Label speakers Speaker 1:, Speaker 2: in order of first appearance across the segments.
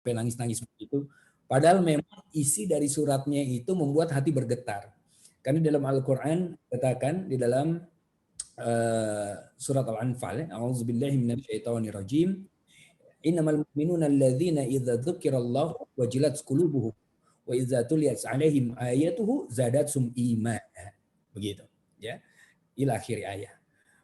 Speaker 1: sampai nangis-nangis begitu. Padahal memang isi dari suratnya itu membuat hati bergetar. Karena dalam Al-Quran katakan di dalam surat Al-Anfal, A'udzubillahi minasyaitonirrajim, innamal mu'minuna alladzina idza dzukirallahu wajilat qulubuhum wa idza tuliyat 'alaihim ayatuhu zadatsum imana. Begitu, ya. Ila akhir ayat.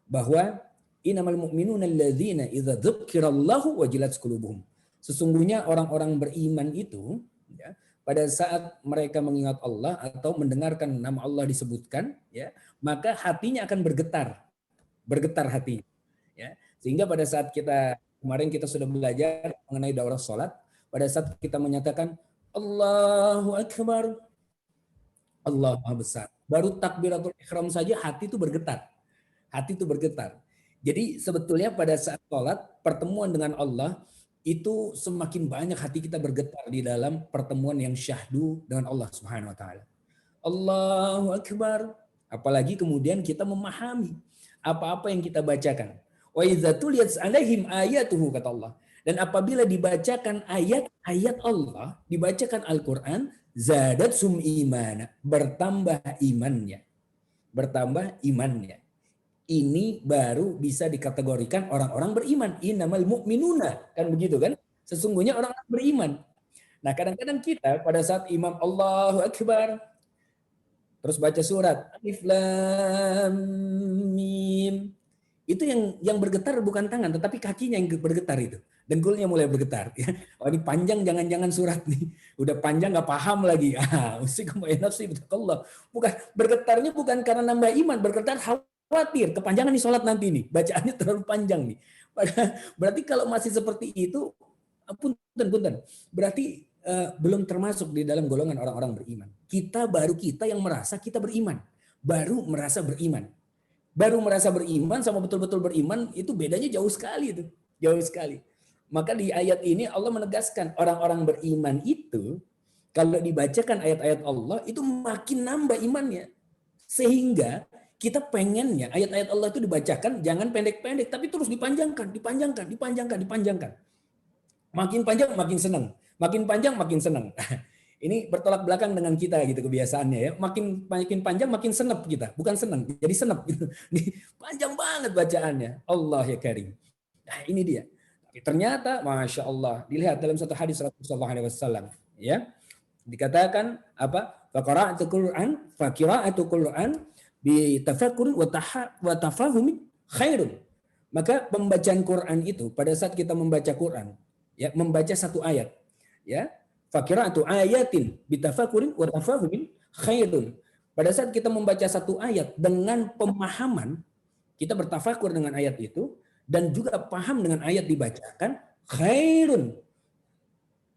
Speaker 1: Bahwa innamal mu'minuna alladzina idza dzukirallahu wajilat qulubuhum. Sesungguhnya orang-orang beriman itu, ya, pada saat mereka mengingat Allah atau mendengarkan nama Allah disebutkan, ya, maka hatinya akan bergetar hatinya, ya. Sehingga pada saat kemarin kita sudah belajar mengenai daurah salat, pada saat kita menyatakan Allahu Akbar, Allah Maha Besar, baru takbiratul ihram saja hati itu bergetar. Hati itu bergetar. Jadi sebetulnya pada saat sholat, pertemuan dengan Allah, itu semakin banyak hati kita bergetar di dalam pertemuan yang syahdu dengan Allah Subhanahu wa taala. Allahu Akbar. Apalagi kemudian kita memahami apa-apa yang kita bacakan. Wa idza tuliyat 'alaihim ayatuhu, kata Allah. Dan apabila dibacakan ayat-ayat Allah, dibacakan Al-Qur'an, zadat sum imana, bertambah imannya. Bertambah imannya. Ini baru bisa dikategorikan orang-orang beriman. Innamal mu'minuna, kan begitu kan? Sesungguhnya orang-orang beriman. Nah, kadang-kadang kita pada saat imam Allahu Akbar, terus baca surat Alif Lam Mim, itu yang bergetar bukan tangan, tetapi kakinya yang bergetar itu. Dengkulnya mulai bergetar. Ya. Oh, ini panjang, jangan-jangan surat nih. Udah panjang nggak paham lagi. Bukan, bergetarnya bukan karena nambah iman, bergetar khawatir kepanjangan nih sholat nanti nih, bacaannya terlalu panjang nih. Berarti kalau masih seperti itu, punten, berarti belum termasuk di dalam golongan orang-orang beriman. Kita yang merasa kita beriman, baru merasa beriman sama betul-betul beriman itu bedanya jauh sekali itu, jauh sekali. Maka di ayat ini Allah menegaskan orang-orang beriman itu kalau dibacakan ayat-ayat Allah itu makin nambah imannya, sehingga kita pengennya ayat-ayat Allah itu dibacakan jangan pendek-pendek, tapi terus dipanjangkan. Makin panjang makin senang, makin panjang makin senang. Ini bertolak belakang dengan kita gitu kebiasaannya ya. Makin panjang makin senep kita, bukan senang, jadi senep gitu. Panjang banget bacaannya. Allah ya Karim. Nah, ini dia. Ternyata Masya Allah dilihat dalam satu hadis Rasulullah SAW, ya, dikatakan apa? Faqira'atul Quran bitafakkurin wa tafahumin khairun. Maka pembacaan Quran itu pada saat kita membaca Quran, ya, membaca satu ayat, ya, faqira'atu ayatin bitafakkurin wa tafahumin khairun. Pada saat kita membaca satu ayat dengan pemahaman, kita bertafakur dengan ayat itu dan juga paham dengan ayat dibacakan, khairun,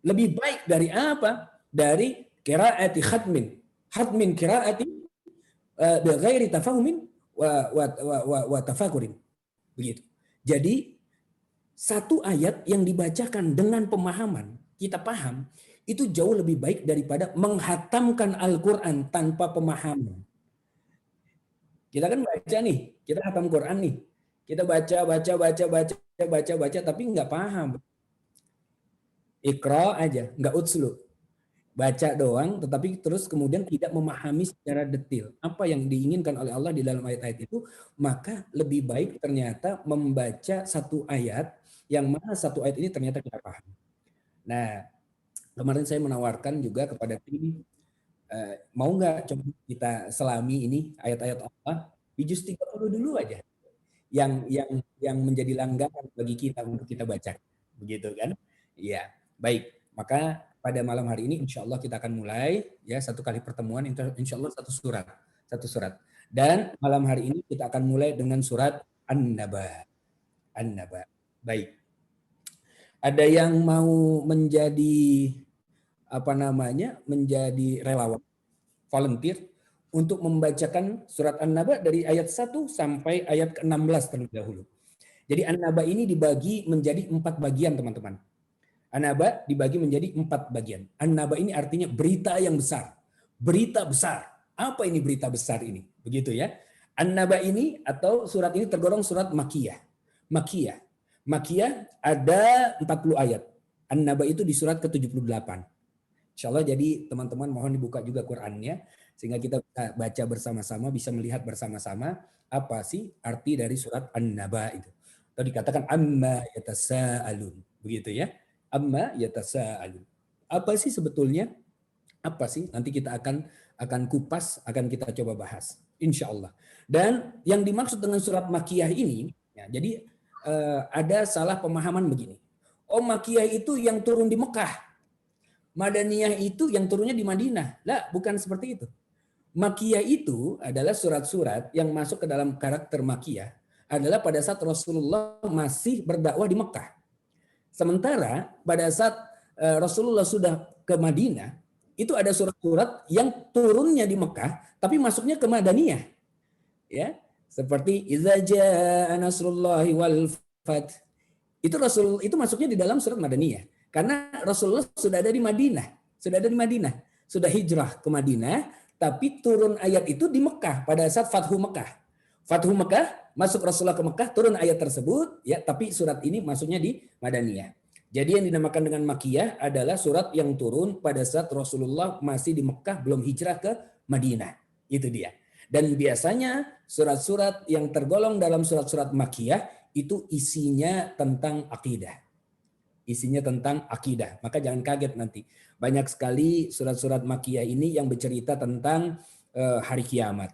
Speaker 1: lebih baik dari apa? Dari qiraati hatmin qiraati bighairi tafahumin wa tafakurin. Begitu. Jadi satu ayat yang dibacakan dengan pemahaman, kita paham, itu jauh lebih baik daripada menghatamkan Al-Quran tanpa pemahaman. Kita kan baca nih, kita hatam Quran nih, kita baca, tapi nggak paham. Iqra aja, nggak utslu. Baca doang, tetapi terus kemudian tidak memahami secara detail apa yang diinginkan oleh Allah di dalam ayat-ayat itu, maka lebih baik ternyata membaca satu ayat yang mana satu ayat ini ternyata kita paham. Nah, kemarin saya menawarkan juga kepada tim, mau nggak coba kita selami ini ayat-ayat Allah di juz 30 dulu aja, yang menjadi langganan bagi kita untuk kita baca, begitu kan? Iya, baik. Maka pada malam hari ini insya Allah kita akan mulai, ya, satu kali pertemuan insya Allah satu surat. Dan malam hari ini kita akan mulai dengan surat An-Naba. Baik. Ada yang mau menjadi menjadi relawan, volunteer untuk membacakan surat An-Naba dari ayat 1 sampai ayat ke-16 terlebih dahulu. Jadi An-Naba ini dibagi menjadi 4 bagian, teman-teman. An-Naba dibagi menjadi 4 bagian. An-Naba ini artinya berita yang besar. Berita besar. Apa ini berita besar ini? Begitu ya. An-Naba ini atau surat ini tergolong surat Makkiyah. Makkiyah ada 40 ayat. An-Naba itu di surat ke-78. Insya Allah jadi teman-teman mohon dibuka juga Qur'annya sehingga kita bisa baca bersama-sama, bisa melihat bersama-sama apa sih arti dari surat An-Naba itu. Atau dikatakan amma yatasaalun, begitu ya. Amma yatasaalun. Apa sih sebetulnya? Apa sih? Nanti kita akan kupas, akan kita coba bahas. Insya Allah. Dan yang dimaksud dengan surat Makiyah ini, ya, jadi ada salah pemahaman begini. Oh, Makiyah itu yang turun di Mekah. Madaniyah itu yang turunnya di Madinah. Lah, bukan seperti itu. Makiyah itu adalah surat-surat yang masuk ke dalam karakter Makiyah adalah pada saat Rasulullah masih berdakwah di Mekah. Sementara pada saat Rasulullah sudah ke Madinah, itu ada surat-surat yang turunnya di Mekah tapi masuknya ke Madaniyah. Ya, seperti idza jaa nasrullahi wal fath. Itu masuknya di dalam surat Madaniyah. Karena Rasulullah sudah ada di Madinah, sudah hijrah ke Madinah, tapi turun ayat itu di Mekah pada saat Fathu Mekah. Fathu Mekah, masuk Rasulullah ke Mekah, turun ayat tersebut, ya, tapi surat ini masuknya di Madaniyah. Jadi yang dinamakan dengan Makiyah adalah surat yang turun pada saat Rasulullah masih di Mekah, belum hijrah ke Madinah. Itu dia. Dan biasanya surat-surat yang tergolong dalam surat-surat Makiyah itu isinya tentang akidah. Isinya tentang akidah. Maka jangan kaget nanti. Banyak sekali surat-surat Makiyah ini yang bercerita tentang hari kiamat.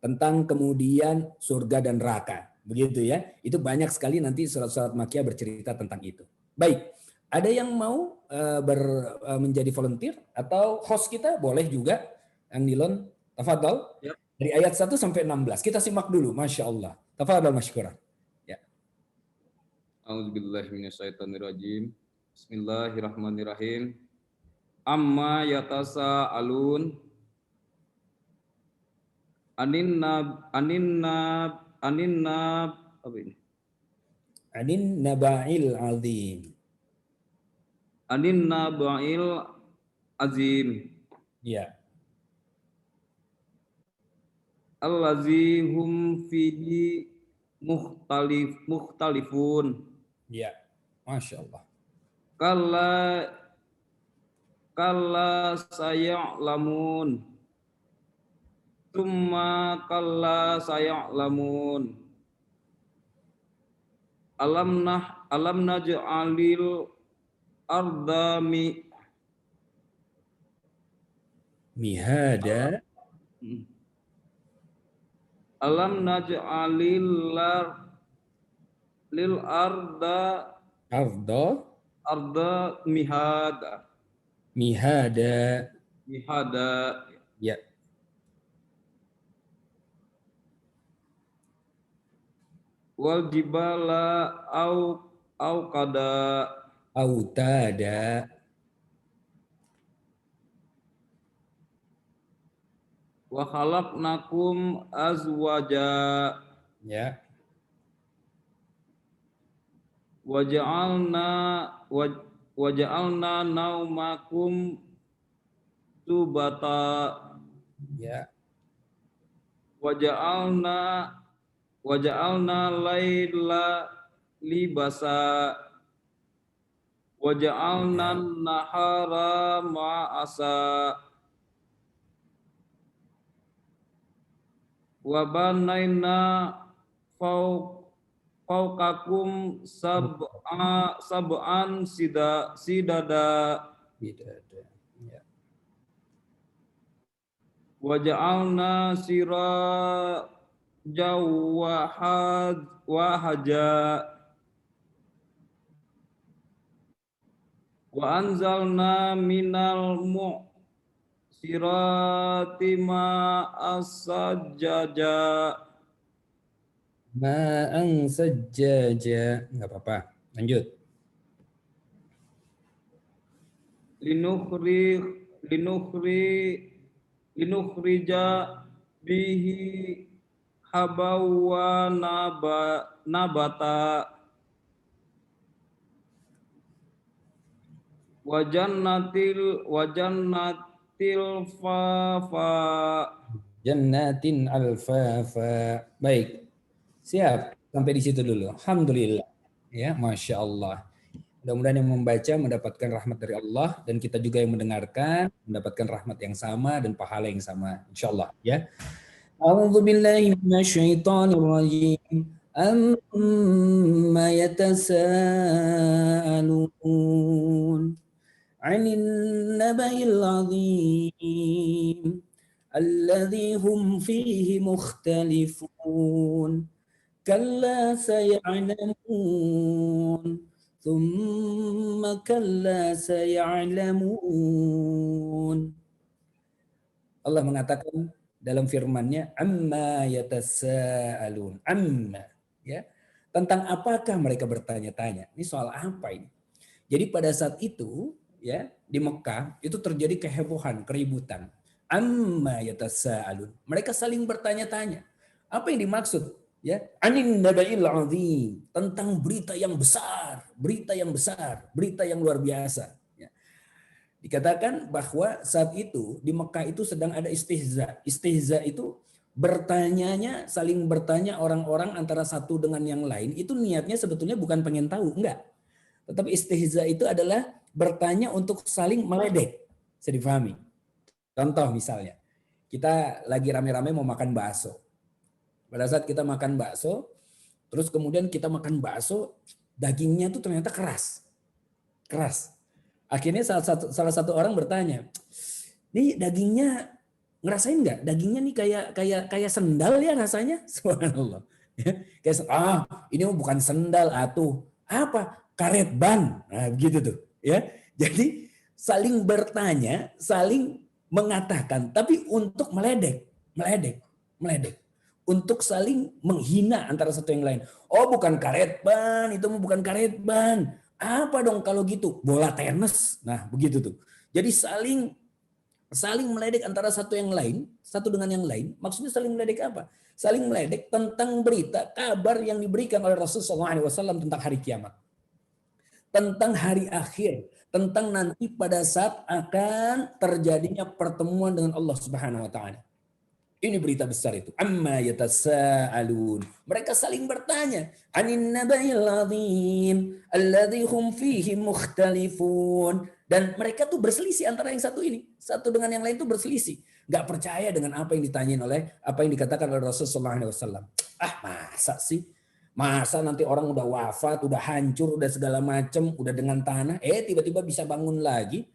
Speaker 1: Tentang kemudian surga dan neraka. Begitu ya. Itu banyak sekali nanti surat-surat Makiyah bercerita tentang itu. Baik. Ada yang mau menjadi volunteer atau host kita? Boleh juga. Ang Nilon, tafadhol. Yep. Dari ayat 1 sampai 16. Kita simak dulu. Masya Allah. Tafadhol masykuran.
Speaker 2: A'udzubillahiminasyaitonirrajim. Bismillahirrahmanirrahim. Amma yatasaalun anin
Speaker 1: naba'il azim.
Speaker 2: Anin naba'il azim.
Speaker 1: Ya.
Speaker 2: Allazi hum fihi mukhtalifun.
Speaker 1: Ya, Masya Allah.
Speaker 2: Kalla saya'lamun. Tumma kalla saya'lamun. Alam naj'alil arda
Speaker 1: mihada.
Speaker 2: Alam naj'alil lil arda mihada.
Speaker 1: Ya.
Speaker 2: Wal jibala
Speaker 1: autada.
Speaker 2: Wa khalaqnakum azwaja.
Speaker 1: Ya.
Speaker 2: Waja'alna naumakum subata.
Speaker 1: Ya.
Speaker 2: Waja'alna laila libasa. Waja'alna nahara ma'asa. Wa banaina fauqakum sab'an sidada.
Speaker 1: Ya.
Speaker 2: Wa ja'alna siraja wa haja. Wa anzalna minal mu'sirati ma'as sajjaja.
Speaker 1: Ma'an sajjaja. Enggak apa-apa. Lanjut.
Speaker 2: Linukhrija bihi habawa nabata. Wajannatil fafa.
Speaker 1: Jannatin alfafa. Baik. Siap. Sampai di situ dulu. Alhamdulillah. Ya, Masya Allah. Mudah-mudahan yang membaca mendapatkan rahmat dari Allah dan kita juga yang mendengarkan mendapatkan rahmat yang sama dan pahala yang sama insyaallah ya. A'udzu billahi minasyaitonir rajim. Amma yatasaalun 'anil naba'il 'adzim alladzi hum fihi mukhtalifun. كلا سيعلمون ثم كلا سيعلمون. Allah mengatakan dalam firman-Nya amma yatasaalun amma ya tentang apakah mereka bertanya-tanya. Ini soal apa ini? Jadi pada saat itu ya di Mekah itu terjadi kehebohan, keributan. Amma yatasaalun. Mereka saling bertanya-tanya. Apa yang dimaksud? Ya, anin naba'il azim, tentang berita yang besar, berita yang besar, berita yang luar biasa. Ya. Dikatakan bahwa saat itu di Mekah itu sedang ada istihza. Istihza itu bertanyanya, saling bertanya orang-orang antara satu dengan yang lain. Itu niatnya sebetulnya bukan pengen tahu, enggak. Tetapi istihza itu adalah bertanya untuk saling meledek. Bisa difahami. Contoh misalnya, kita lagi rame-rame mau makan bakso. Pada saat kita makan bakso, terus kemudian kita makan bakso, dagingnya tuh ternyata keras. Keras. Akhirnya salah satu orang bertanya, "Nih dagingnya ngerasain nggak? Dagingnya nih kayak sendal ya rasanya?" Subhanallah. Ya, ini bukan sendal atuh. Apa? Karet ban. Nah, begitu tuh, ya. Jadi saling bertanya, saling mengatakan tapi untuk meledek, meledek. Untuk saling menghina antara satu yang lain. Oh bukan karet ban, itu bukan karet ban. Apa dong kalau gitu? Bola tenis. Nah begitu tuh. Jadi saling meledek antara satu yang lain, satu dengan yang lain. Maksudnya saling meledek apa? Saling meledek tentang berita, kabar yang diberikan oleh Rasulullah SAW tentang hari kiamat. Tentang hari akhir. Tentang nanti pada saat akan terjadinya pertemuan dengan Allah Subhanahu Wa Taala. Ini berita besar itu. Amma yatasaalun. Mereka saling bertanya. Anin naba'il azim. Alladzi hum fihi mukhtalifun. Dan mereka tuh berselisih antara yang satu ini. Satu dengan yang lain tuh berselisih. Gak percaya dengan apa yang ditanyain oleh, apa yang dikatakan oleh Rasulullah SAW. Masa sih? Masa nanti orang udah wafat, udah hancur, udah segala macam, udah dengan tanah. Tiba-tiba bisa bangun lagi.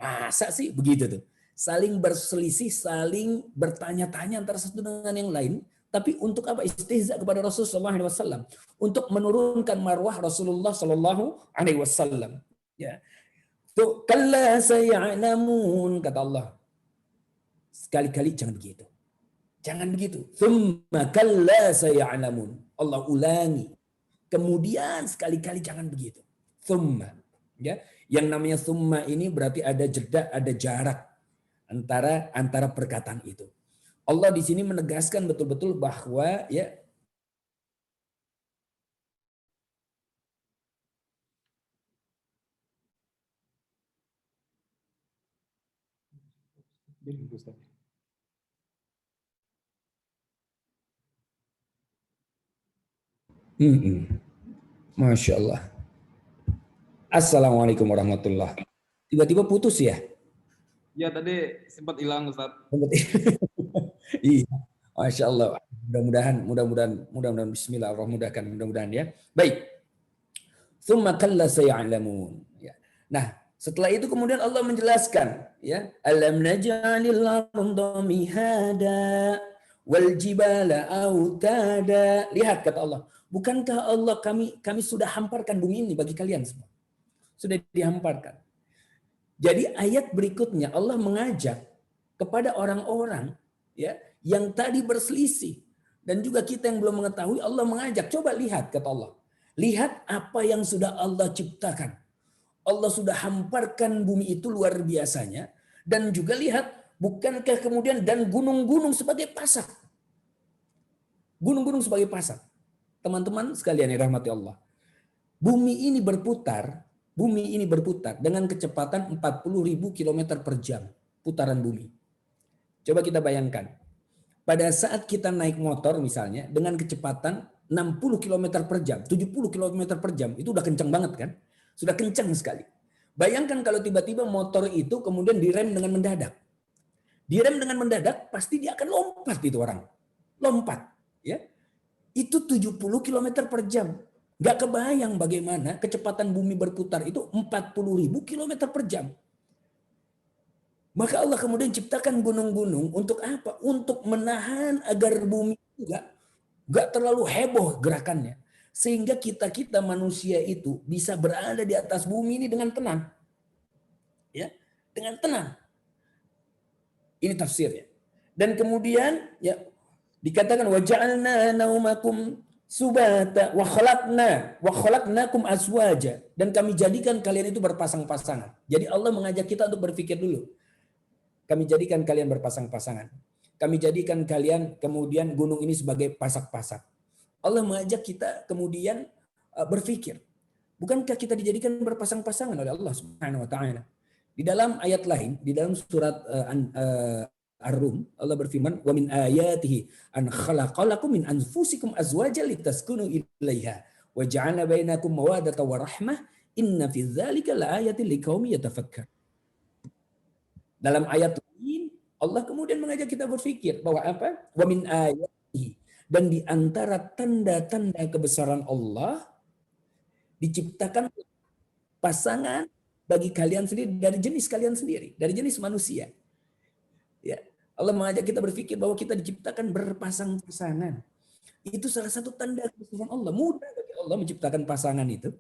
Speaker 1: Masa sih? Begitu tuh. Saling berselisih, saling bertanya-tanya antara satu dengan yang lain, tapi untuk apa? Istihza kepada Rasulullah SAW, untuk menurunkan marwah Rasulullah SAW. Ya, tuh kalla sayalamun kata Allah. Sekali-kali jangan begitu, jangan begitu. Thumma kalla sayalamun. Allah ulangi. Kemudian sekali-kali jangan begitu. Thumma, ya, yang namanya thumma ini berarti ada jeda, ada jarak antara perkataan itu. Allah di sini menegaskan betul-betul bahwa ya Masya Allah. Assalamualaikum warahmatullahi. Tiba-tiba putus ya?
Speaker 2: Ya tadi sempat hilang Ustaz.
Speaker 1: Iya, Masya Allah. Mudah-mudahan Bismillahirrahmanirrahim. Mudah-mudahan ya. Baik. Tsumma kalla sayalamun. Ya. Nah, setelah itu kemudian Allah menjelaskan, ya, alam naj'alil arda mihada wal jibala autada. Lihat kata Allah, bukankah Allah kami sudah hamparkan bumi ini bagi kalian semua? Sudah dihamparkan. Jadi ayat berikutnya Allah mengajak kepada orang-orang ya yang tadi berselisih dan juga kita yang belum mengetahui, Allah mengajak, coba lihat kata Allah. Lihat apa yang sudah Allah ciptakan. Allah sudah hamparkan bumi itu luar biasanya dan juga lihat bukankah kemudian dan gunung-gunung sebagai pasak. Gunung-gunung sebagai pasak. Teman-teman sekalian yang rahmati Allah. Bumi ini berputar dengan kecepatan 40.000 km per jam putaran bumi. Coba kita bayangkan. Pada saat kita naik motor misalnya dengan kecepatan 60 km per jam, 70 km per jam, itu udah kencang banget kan? Sudah kencang sekali. Bayangkan kalau tiba-tiba motor itu kemudian direm dengan mendadak. Direm dengan mendadak, pasti dia akan lompat itu orang. Lompat. Ya. Itu 70 km per jam. Gak kebayang bagaimana kecepatan bumi berputar itu 40.000 km per jam. Maka Allah kemudian ciptakan gunung-gunung untuk apa? Untuk menahan agar bumi gak terlalu heboh gerakannya. Sehingga kita manusia itu bisa berada di atas bumi ini dengan tenang. Ya, dengan tenang. Ini tafsirnya. Dan kemudian ya dikatakan waja'alna naumakum subata wa khalaqnakum azwaja, dan kami jadikan kalian itu berpasang-pasangan. Jadi Allah mengajak kita untuk berpikir dulu. Kami jadikan kalian berpasang-pasangan. Kami jadikan kalian kemudian gunung ini sebagai pasak-pasak. Allah mengajak kita kemudian berpikir. Bukankah kita dijadikan berpasang-pasangan oleh Allah Subhanahu wa taala? Di dalam ayat lain, di dalam surat Ar-Rum, Allah berfirman, "Wa min ayatihi an khalaqalakum min anfusikum azwajan litaskunu ilaiha wa ja'ala bainakum mawaddatan wa rahmah inna fi dzalika laayatin liqaumin yatafakkarun." Dalam ayat lain, Allah kemudian mengajak kita berpikir bahwa apa? Wa min ayatihi, dan di antara tanda-tanda kebesaran Allah diciptakan pasangan bagi kalian sendiri dari jenis kalian sendiri, dari jenis manusia. Ya, Allah mengajak kita berpikir bahwa kita diciptakan berpasang-pasangan. Itu salah satu tanda kebesaran Allah. Mudah bagi Allah menciptakan pasangan itu,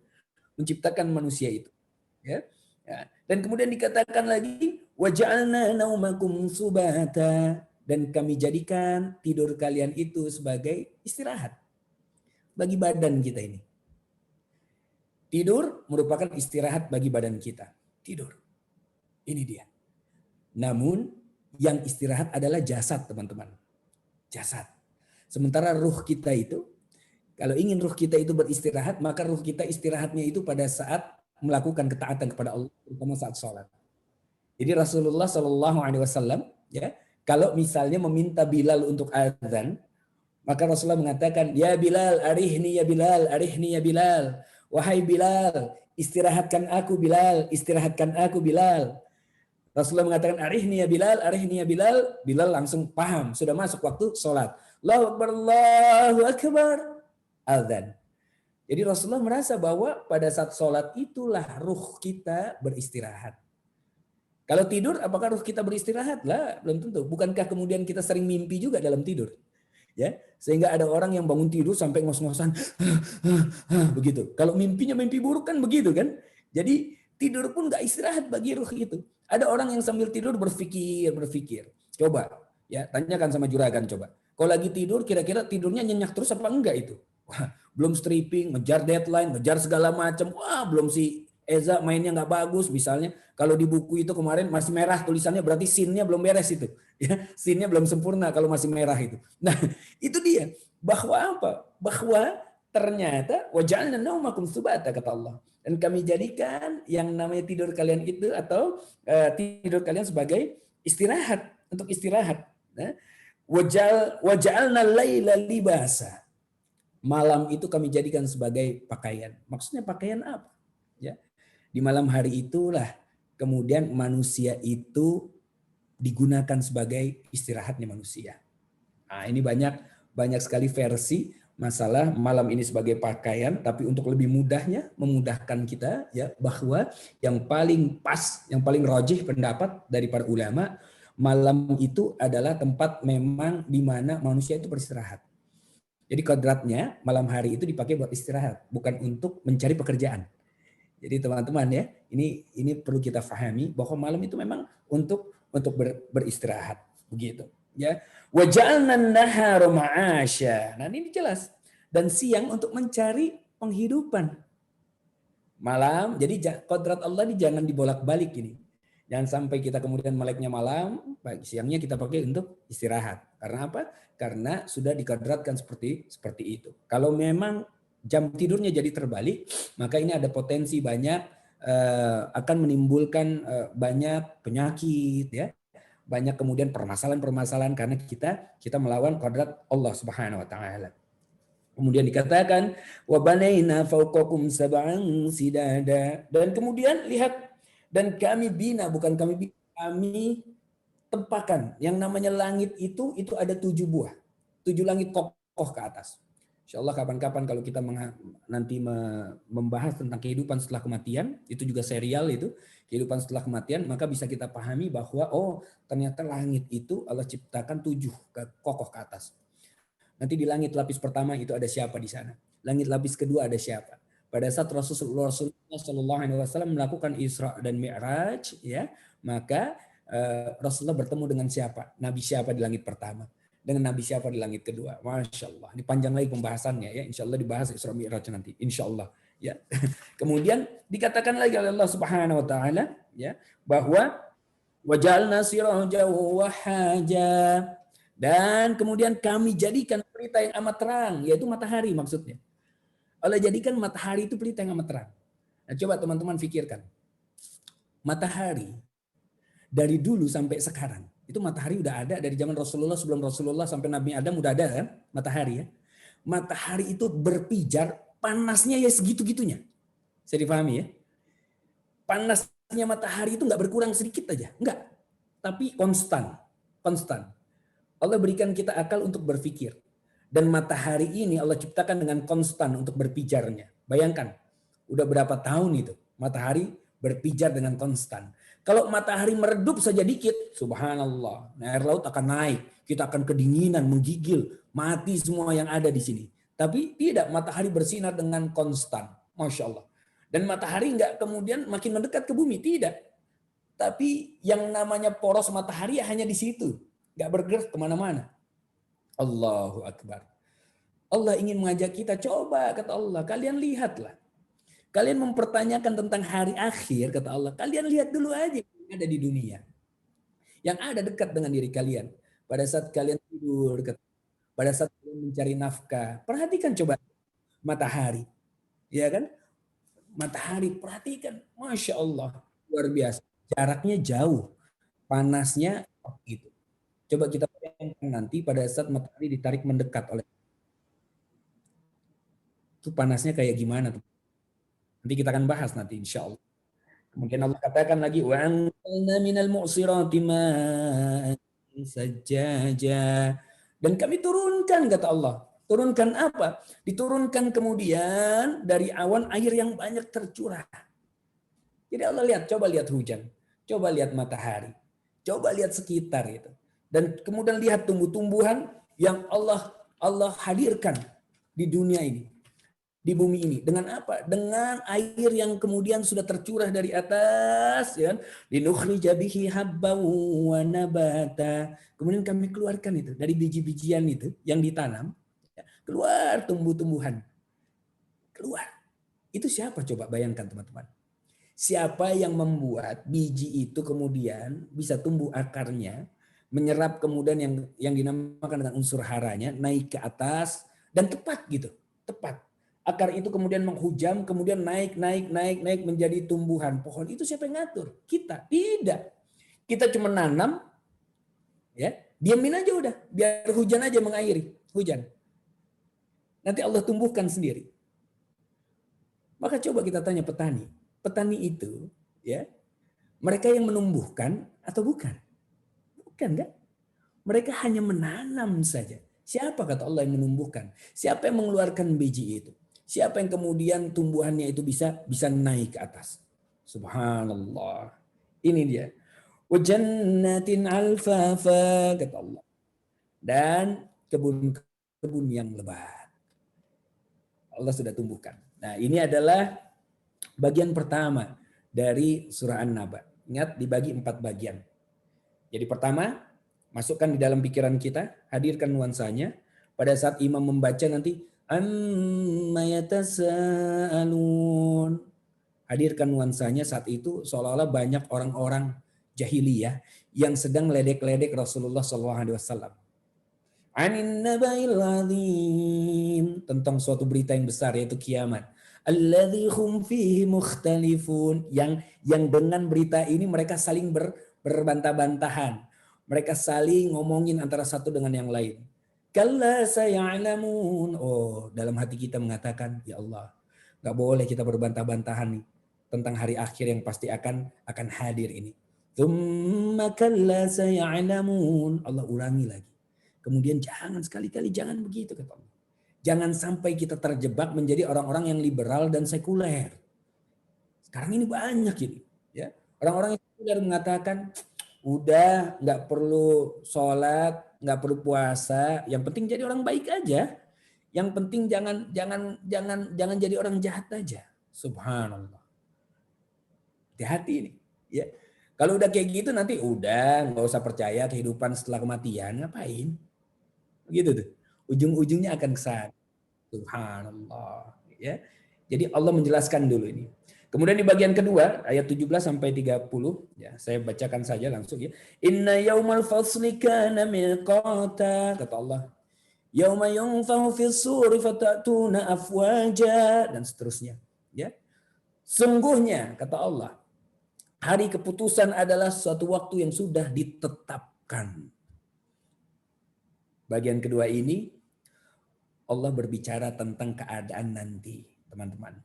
Speaker 1: menciptakan manusia itu. Ya. Ya. Dan kemudian dikatakan lagi, waja'alna naumakum subata, dan kami jadikan tidur kalian itu sebagai istirahat bagi badan kita ini. Tidur merupakan istirahat bagi badan kita. Tidur. Ini dia. Namun yang istirahat adalah jasad, teman-teman. Jasad. Sementara ruh kita itu, kalau ingin ruh kita itu beristirahat, maka ruh kita istirahatnya itu pada saat melakukan ketaatan kepada Allah, terutama saat sholat. Jadi Rasulullah Shallallahu Alaihi Wasallam, ya, kalau misalnya meminta Bilal untuk azan, maka Rasulullah mengatakan, ya Bilal, arihni ya Bilal, arihni ya Bilal. Wahai Bilal, istirahatkan aku Bilal, istirahatkan aku Bilal. Rasulullah mengatakan arihni ya Bilal, arihni ya Bilal. Bilal langsung paham, sudah masuk waktu sholat. Allahu Akbar, Allahu Akbar. Azan. Jadi Rasulullah merasa bahwa pada saat sholat itulah ruh kita beristirahat. Kalau tidur, apakah ruh kita beristirahat? Lah, belum tentu. Bukankah kemudian kita sering mimpi juga dalam tidur? Ya, sehingga ada orang yang bangun tidur sampai ngos-ngosan begitu. Kalau mimpinya mimpi buruk kan begitu kan. Jadi tidur pun nggak istirahat bagi ruh itu. Ada orang yang sambil tidur berpikir. Coba ya, tanyakan sama juragan coba. Kalau lagi tidur kira-kira tidurnya nyenyak terus apa enggak itu? Wah, belum stripping, ngejar deadline, ngejar segala macam. Wah, belum si Eza mainnya nggak bagus misalnya. Kalau di buku itu kemarin masih merah tulisannya, berarti scene-nya belum beres itu. Ya, scene-nya belum sempurna kalau masih merah itu. Nah, itu dia. Bahwa apa? Bahwa ternyata waja'alna naumakum subata, kata Allah. Dan kami jadikan yang namanya tidur kalian itu atau tidur kalian sebagai istirahat, untuk istirahat. Nah, waja'alna laila libasa. Malam itu kami jadikan sebagai pakaian. Maksudnya pakaian apa? Ya. Di malam hari itulah kemudian manusia itu digunakan sebagai istirahatnya manusia. Nah, ini banyak sekali versi masalah malam ini sebagai pakaian, tapi untuk lebih mudahnya memudahkan kita ya bahwa yang paling pas, yang paling rajih pendapat dari para ulama, malam itu adalah tempat memang di mana manusia itu beristirahat. Jadi kodratnya malam hari itu dipakai buat istirahat, bukan untuk mencari pekerjaan. Jadi teman-teman ya, ini perlu kita pahami bahwa malam itu memang untuk beristirahat, begitu. Ya, waja'alna an-nahara ma'asya. Nah, ini jelas. Dan siang untuk mencari penghidupan. Malam, jadi kodrat Allah ini jangan dibolak-balik ini. Jangan sampai kita kemudian meleknya malam, siangnya kita pakai untuk istirahat. Karena apa? Karena sudah dikodratkan seperti itu. Kalau memang jam tidurnya jadi terbalik, maka ini ada potensi banyak akan menimbulkan banyak penyakit, ya, banyak kemudian permasalahan-permasalahan karena kita melawan kodrat Allah Subhanahu Wa Taala. Kemudian dikatakan wa banaina fawqakum sab'an sidada. Dan kemudian lihat, dan kami bina, bukan kami bina, kami tempakan. Yang namanya langit itu ada 7 buah. 7 langit kokoh ke atas. Insya Allah kapan-kapan kalau kita nanti membahas tentang kehidupan setelah kematian, itu juga serial itu, kehidupan setelah kematian, maka bisa kita pahami bahwa ternyata langit itu Allah ciptakan 7 kokoh ke atas. Nanti di langit lapis pertama itu ada siapa di sana? Langit lapis kedua ada siapa? Pada saat Rasulullah SAW melakukan Isra dan Mi'raj, ya, maka Rasulullah bertemu dengan siapa? Nabi siapa di langit pertama? Dengan Nabi siapa di langit kedua? Masya Allah. Ini panjang lagi pembahasannya, ya. Insya Allah dibahas Isra Mi'raj nanti. Insya Allah. Ya. Kemudian dikatakan lagi oleh Allah Subhanahu Wa Taala, ya, bahwa wajalna sirajan wahaja, dan kemudian kami jadikan pelita yang amat terang, yaitu matahari maksudnya. Allah jadikan matahari itu pelita yang amat terang. Nah, coba teman-teman pikirkan. Matahari dari dulu sampai sekarang, itu matahari udah ada dari zaman Rasulullah, sebelum Rasulullah sampai Nabi Adam udah ada kan matahari, ya. Matahari itu berpijar, panasnya ya segitu-gitunya. Saya dipahami, ya. Panasnya matahari itu nggak berkurang sedikit aja, enggak. Tapi konstan. Allah berikan kita akal untuk berpikir. Dan matahari ini Allah ciptakan dengan konstan untuk berpijarnya. Bayangkan, udah berapa tahun itu matahari berpijar dengan konstan. Kalau matahari meredup saja dikit, subhanallah, air laut akan naik, kita akan kedinginan, menggigil, mati semua yang ada di sini. Tapi tidak, matahari bersinar dengan konstan, masya Allah. Dan matahari nggak kemudian makin mendekat ke bumi, tidak. Tapi yang namanya poros matahari hanya di situ, nggak bergerak kemana-mana. Allahu Akbar. Allah ingin mengajak kita, coba, kata Allah, kalian lihatlah. Kalian mempertanyakan tentang hari akhir, kata Allah. Kalian lihat dulu aja yang ada di dunia. Yang ada dekat dengan diri kalian. Pada saat kalian tidur, pada saat kalian mencari nafkah. Perhatikan coba matahari. Ya kan? Matahari, perhatikan. Masya Allah. Luar biasa. Jaraknya jauh. Panasnya gitu. Coba kita bayangkan nanti pada saat matahari ditarik mendekat oleh. Itu panasnya kayak gimana tuh? Nanti kita akan bahas nanti insya Allah. Kemudian Allah katakan lagi wa anzalna minal mu'sirati ma'an sajjaja. Dan kami turunkan, kata Allah. Turunkan apa? Diturunkan kemudian dari awan air yang banyak tercurah. Jadi Allah lihat, coba lihat hujan, coba lihat matahari, coba lihat sekitar itu. Dan kemudian lihat tumbuh-tumbuhan yang Allah hadirkan di dunia ini. Di bumi ini dengan apa? Dengan air yang kemudian sudah tercurah dari atas, ya. Linukhrija bihi habban wa nabata. Kemudian kami keluarkan itu dari biji-bijian itu yang ditanam, keluar tumbuh-tumbuhan. Keluar. Itu siapa coba bayangkan teman-teman? Siapa yang membuat biji itu kemudian bisa tumbuh akarnya, menyerap kemudian yang dinamakan dengan unsur haranya, naik ke atas dan tepat gitu, tepat. Akar itu kemudian menghujam, kemudian naik menjadi tumbuhan pohon. Itu siapa yang ngatur? Kita. Tidak. Kita cuma nanam, ya, diamin aja udah, biar hujan aja mengairi, hujan. Nanti Allah tumbuhkan sendiri. Maka coba kita tanya petani. Petani itu, ya, mereka yang menumbuhkan atau bukan? Bukan, kan? Mereka hanya menanam saja. Siapa kata Allah yang menumbuhkan? Siapa yang mengeluarkan biji itu? Siapa yang kemudian tumbuhannya itu bisa naik ke atas? Subhanallah. Ini dia. Wajannatin alfafa, kata Allah. Dan kebun-kebun yang lebat. Allah sudah tumbuhkan. Nah, ini adalah bagian pertama dari surah An-Naba. Ingat, dibagi 4 bagian. Jadi pertama, masukkan di dalam pikiran kita, hadirkan nuansanya. Pada saat imam membaca nanti, amma yatasaalun. Hadirkan nuansanya saat itu seolah-olah banyak orang-orang jahiliyah yang sedang ledek-ledek Rasulullah SAW. Anin nabail azim, tentang suatu berita yang besar yaitu kiamat. Alladzi hum fihi mukhtalifun, yang dengan berita ini mereka saling berbantah-bantahan. Mereka saling ngomongin antara satu dengan yang lain. Kalla saya'lamun. Oh, dalam hati kita mengatakan, ya Allah, nggak boleh kita berbantah-bantahan nih tentang hari akhir yang pasti akan hadir ini. Tsumma kalla saya'lamun. Allah ulangi lagi. Kemudian jangan sekali-kali jangan begitu kata Allah. Jangan sampai kita terjebak menjadi orang-orang yang liberal dan sekuler. Sekarang ini banyak ini, ya. Orang-orang yang sekuler mengatakan udah nggak perlu sholat, nggak perlu puasa, yang penting jadi orang baik aja. Yang penting jangan jadi orang jahat aja. Subhanallah. Hati-hati ini. Ya. Kalau udah kayak gitu nanti udah nggak usah percaya kehidupan setelah kematian, ngapain? Gitu tuh. Ujung-ujungnya akan kesana. Subhanallah. Ya. Jadi Allah menjelaskan dulu ini. Kemudian di bagian kedua ayat 17 sampai 30 ya, saya bacakan saja langsung ya. Inna yaumal fasli kana miqata, kata Allah. Yauma yunfahu fis suri fatatuna afwaja dan seterusnya ya. Sungguhnya kata Allah, hari keputusan adalah suatu waktu yang sudah ditetapkan. Bagian kedua ini Allah berbicara tentang keadaan nanti, teman-teman.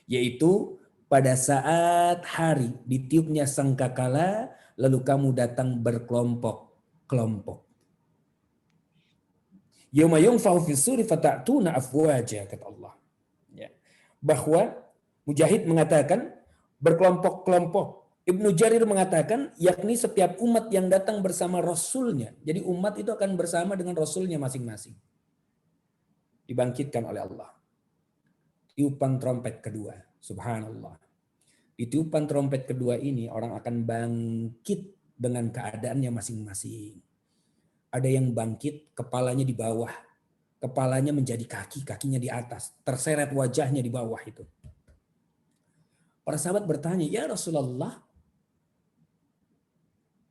Speaker 1: Yaitu pada saat hari ditiupnya sangkakala, lalu kamu datang berkelompok-kelompok. Yauma yunfahu fis suri fatatuna afwaja, kata Allah. Ya. Bahwa Mujahid mengatakan berkelompok-kelompok. Ibnu Jarir mengatakan yakni setiap umat yang datang bersama Rasulnya. Jadi umat itu akan bersama dengan Rasulnya masing-masing. Dibangkitkan oleh Allah. Tiupan trompet kedua. Subhanallah. Di tiupan trompet kedua ini orang akan bangkit dengan keadaannya masing-masing. Ada yang bangkit kepalanya di bawah. Kepalanya menjadi kaki, kakinya di atas. Terseret wajahnya di bawah itu. Para sahabat bertanya, ya Rasulullah,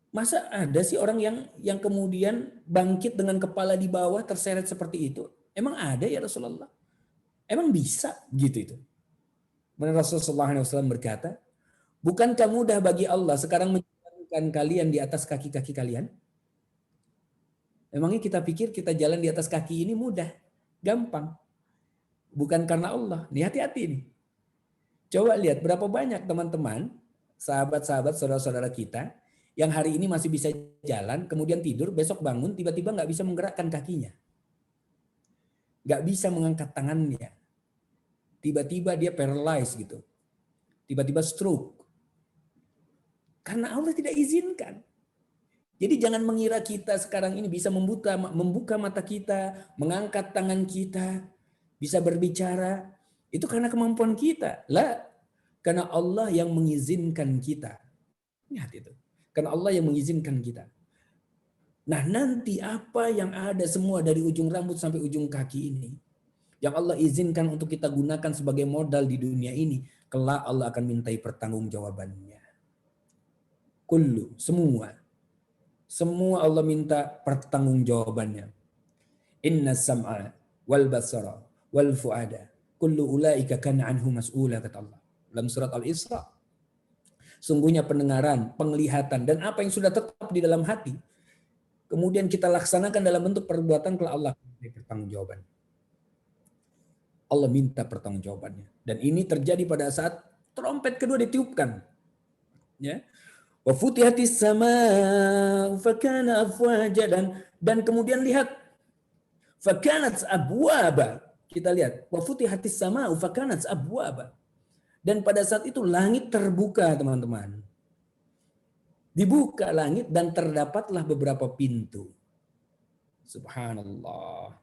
Speaker 1: masa ada sih orang yang kemudian bangkit dengan kepala di bawah terseret seperti itu? Emang ada ya Rasulullah? Emang bisa gitu itu? Kemudian Rasulullah SAW berkata, bukankah mudah bagi Allah sekarang menjalankan kalian di atas kaki-kaki kalian? Emangnya kita pikir kita jalan di atas kaki ini mudah, gampang. Bukan karena Allah. Nih hati-hati nih. Coba lihat berapa banyak teman-teman, sahabat-sahabat, saudara-saudara kita yang hari ini masih bisa jalan, kemudian tidur, besok bangun, tiba-tiba nggak bisa menggerakkan kakinya. Nggak bisa mengangkat tangannya. Tiba-tiba dia paralyzed gitu. Tiba-tiba stroke. Karena Allah tidak izinkan. Jadi jangan mengira kita sekarang ini bisa membuka mata kita, mengangkat tangan kita, bisa berbicara. Itu karena kemampuan kita. Lah, karena Allah yang mengizinkan kita. Lihat itu. Karena Allah yang mengizinkan kita. Nah nanti apa yang ada semua dari ujung rambut sampai ujung kaki ini, yang Allah izinkan untuk kita gunakan sebagai modal di dunia ini, kelak Allah akan mintai pertanggungjawabannya. Kullu, semua Allah minta pertanggungjawabannya. Inna sam'a wal basara wal fuada kullu ulaika kana anhu mas'ula, kata Allah dalam surat Al-Isra. Sungguhnya pendengaran, penglihatan dan apa yang sudah tetap di dalam hati kemudian kita laksanakan dalam bentuk perbuatan, kelak Allah minta pertanggungjawaban. Allah minta pertanggungjawabannya. Dan ini terjadi pada saat trompet kedua ditiupkan. Ya. Wa futihatis sama fakana afwaja, dan kemudian lihat fakanat abwaba. Kita lihat wa futihatis sama fakanat abwaba. Dan pada saat itu langit terbuka, teman-teman. Dibuka langit dan terdapatlah beberapa pintu. Subhanallah.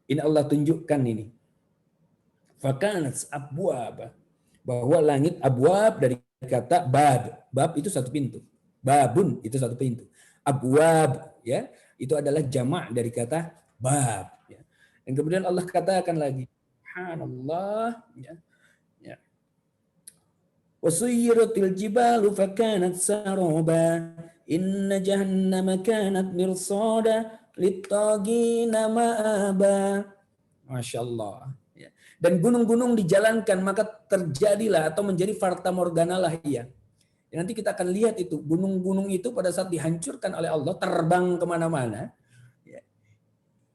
Speaker 1: Ini Allah tunjukkan ini. Fakanat abwab, bahwa langit abwab dari kata bab. Bab itu satu pintu. Babun itu satu pintu. Abwab ya, itu adalah jamak dari kata bab ya. Dan kemudian Allah katakan lagi, subhanallah ya. Ya. Wasuyiratil jibalu fakanat saraba. Inna jahannama kanat mirsada littagina ma'aba. Masya Allah. Dan gunung-gunung dijalankan, maka terjadilah atau menjadi farta morgana lah ia. Nanti kita akan lihat itu gunung-gunung itu pada saat dihancurkan oleh Allah terbang kemana-mana. Ya,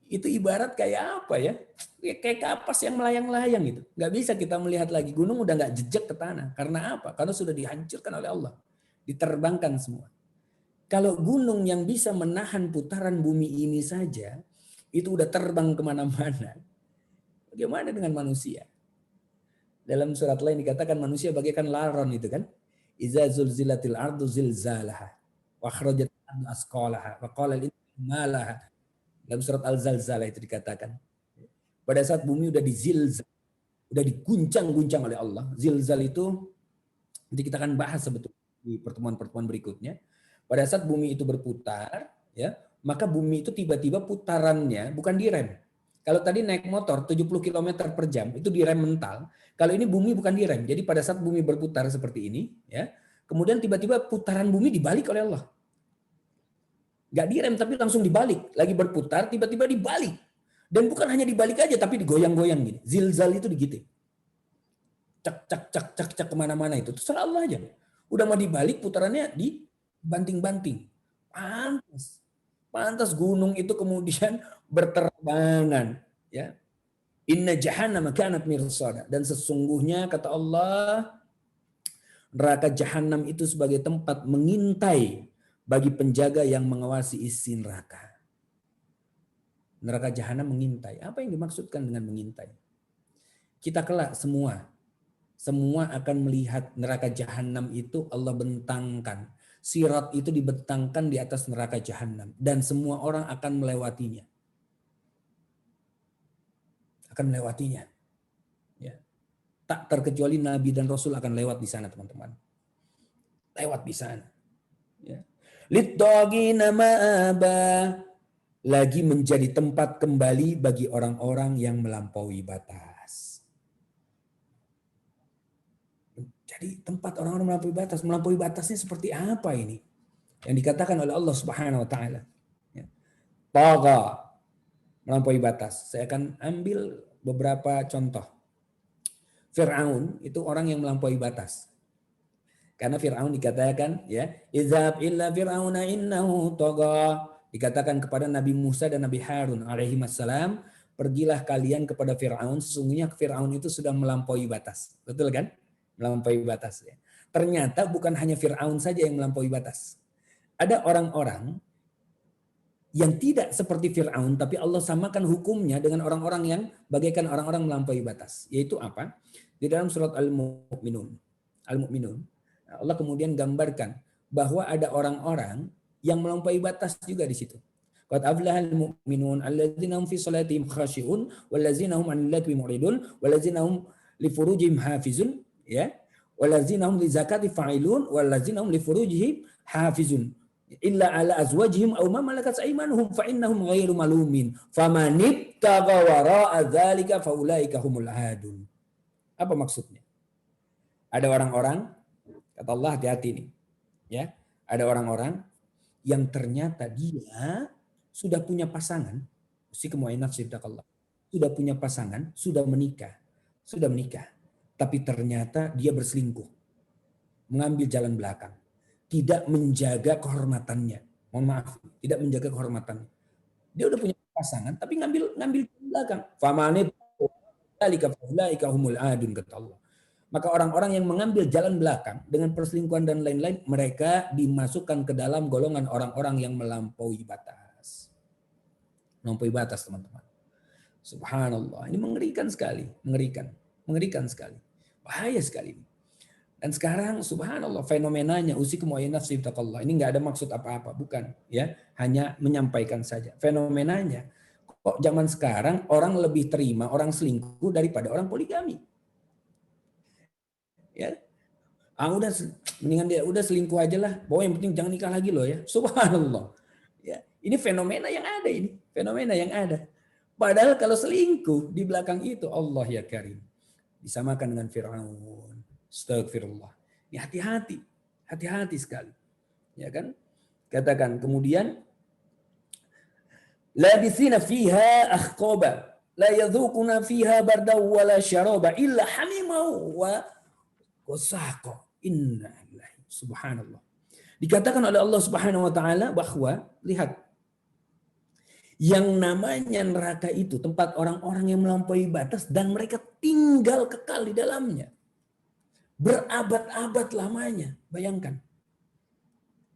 Speaker 1: itu ibarat kayak apa ya? Kayak kapas yang melayang-layang gitu. Nggak bisa kita melihat lagi. Gunung udah nggak jejak ke tanah. Karena apa? Karena sudah dihancurkan oleh Allah. Diterbangkan semua. Kalau gunung yang bisa menahan putaran bumi ini saja, itu udah terbang kemana-mana. Bagaimana dengan manusia? Dalam surat lain dikatakan manusia bagaikan laron itu kan. Iza zulzilatil ardu zilzalaha. Wa akhrajat ardu asqalaha. Wa qala al-insanu ma laha. Dalam surat Al-Zalzalah itu dikatakan. Pada saat bumi udah dizilzal, udah diguncang-guncang oleh Allah. Zilzal itu nanti kita akan bahas sebetulnya di pertemuan-pertemuan berikutnya. Pada saat bumi itu berputar, ya, maka bumi itu tiba-tiba putarannya bukan direm. Kalau tadi naik motor 70 km per jam itu direm mental. Kalau ini bumi bukan direm. Jadi pada saat bumi berputar seperti ini, ya, kemudian tiba-tiba putaran bumi dibalik oleh Allah. Gak direm tapi langsung dibalik. Lagi berputar tiba-tiba dibalik. Dan bukan hanya dibalik aja tapi digoyang-goyang gini. Zilzal itu digitu. Cak kemana-mana itu. Terserah Allah aja. Udah mau dibalik putarannya dibanting-banting. Pantas gunung itu kemudian berterbangan. Ya. Inna jahannam kanat mirsada. Dan sesungguhnya kata Allah, neraka jahanam itu sebagai tempat mengintai bagi penjaga yang mengawasi isi neraka. Neraka jahanam mengintai. Apa yang dimaksudkan dengan mengintai? Kita kelak semua akan melihat neraka jahanam itu Allah bentangkan. Sirat itu dibentangkan di atas neraka jahanam. Dan semua orang akan melewatinya. Akan melewatinya. Ya. Tak terkecuali Nabi dan Rasul akan lewat di sana, teman-teman. Lewat di sana. Ya. Littagina ma'aba, lagi menjadi tempat kembali bagi orang-orang yang melampaui batas. Jadi tempat orang-orang melampaui batas. Melampaui batasnya seperti apa ini? Yang dikatakan oleh Allah Subhanahu wa taala. Ya. Tagha, melampaui batas. Saya akan ambil beberapa contoh. Fir'aun itu orang yang melampaui batas. Karena Fir'aun dikatakan, ya, izhab illa fir'auna innahu tagha. Dikatakan kepada Nabi Musa dan Nabi Harun alaihi wassalam, pergilah kalian kepada Fir'aun, sesungguhnya Fir'aun itu sudah melampaui batas. Betul kan? Melampaui batas. Ya. Ternyata bukan hanya Fir'aun saja yang melampaui batas. Ada orang-orang yang tidak seperti Fir'aun, tapi Allah samakan hukumnya dengan orang-orang yang bagaikan orang-orang melampaui batas. Yaitu apa? Di dalam surat Al-Mu'minun. Allah kemudian gambarkan bahwa ada orang-orang yang melampaui batas juga di situ. Qad aflahal mu'minun alladzina hum fi salatihim khashi'un walladzina hum 'anil lagwi mu'ridun walladzina hum li furujihim hafizun, ya, walladzina hum li zakati fa'ilun walladzina hum li furujihim hafizun illa ala azwajihim aw ma malakat aymanuhum fa innahum ghairu malumin faman ibtagha wara'a dzalika faulaika humul adun. Apa maksudnya? Ada orang-orang, kata Allah, hati-hati nih. Ya, ada orang-orang yang ternyata dia sudah punya pasangan, sudah punya pasangan, sudah menikah, tapi ternyata dia berselingkuh, mengambil jalan belakang, tidak menjaga kehormatannya. Mohon maaf, tidak menjaga kehormatannya. Dia udah punya pasangan, tapi ngambil jalan belakang. Famanit faulaika humul adun, kata Allah. Maka orang-orang yang mengambil jalan belakang dengan perselingkuhan dan lain-lain, mereka dimasukkan ke dalam golongan orang-orang yang melampaui batas. Melampaui batas, teman-teman. Subhanallah, ini mengerikan sekali, mengerikan sekali. Bahaya sekali. Dan sekarang subhanallah fenomenanya usikum wa nafsi taqallah. Ini enggak ada maksud apa-apa, bukan, ya. Hanya menyampaikan saja. Fenomenanya kok zaman sekarang orang lebih terima orang selingkuh daripada orang poligami. Ya, udah mendingan dia udah selingkuh aja lah. Pokoknya yang penting jangan nikah lagi loh, ya. Subhanallah. Ya, ini fenomena yang ada ini, fenomena yang ada. Padahal kalau selingkuh di belakang itu Allah ya Karim disamakan dengan Fir'aun. Astagfirullah. Ini hati-hati sekali. Ya kan? Katakan kemudian labithina fiha akhqaba la yadhuquna fiha bardaw wala syaraba illa hamimau wa wasaqo. Inna lillahi. Subhanallah. Dikatakan oleh Allah Subhanahu wa taala bahwa lihat, yang namanya neraka itu tempat orang-orang yang melampaui batas dan mereka tinggal kekal di dalamnya. Berabad-abad lamanya. Bayangkan.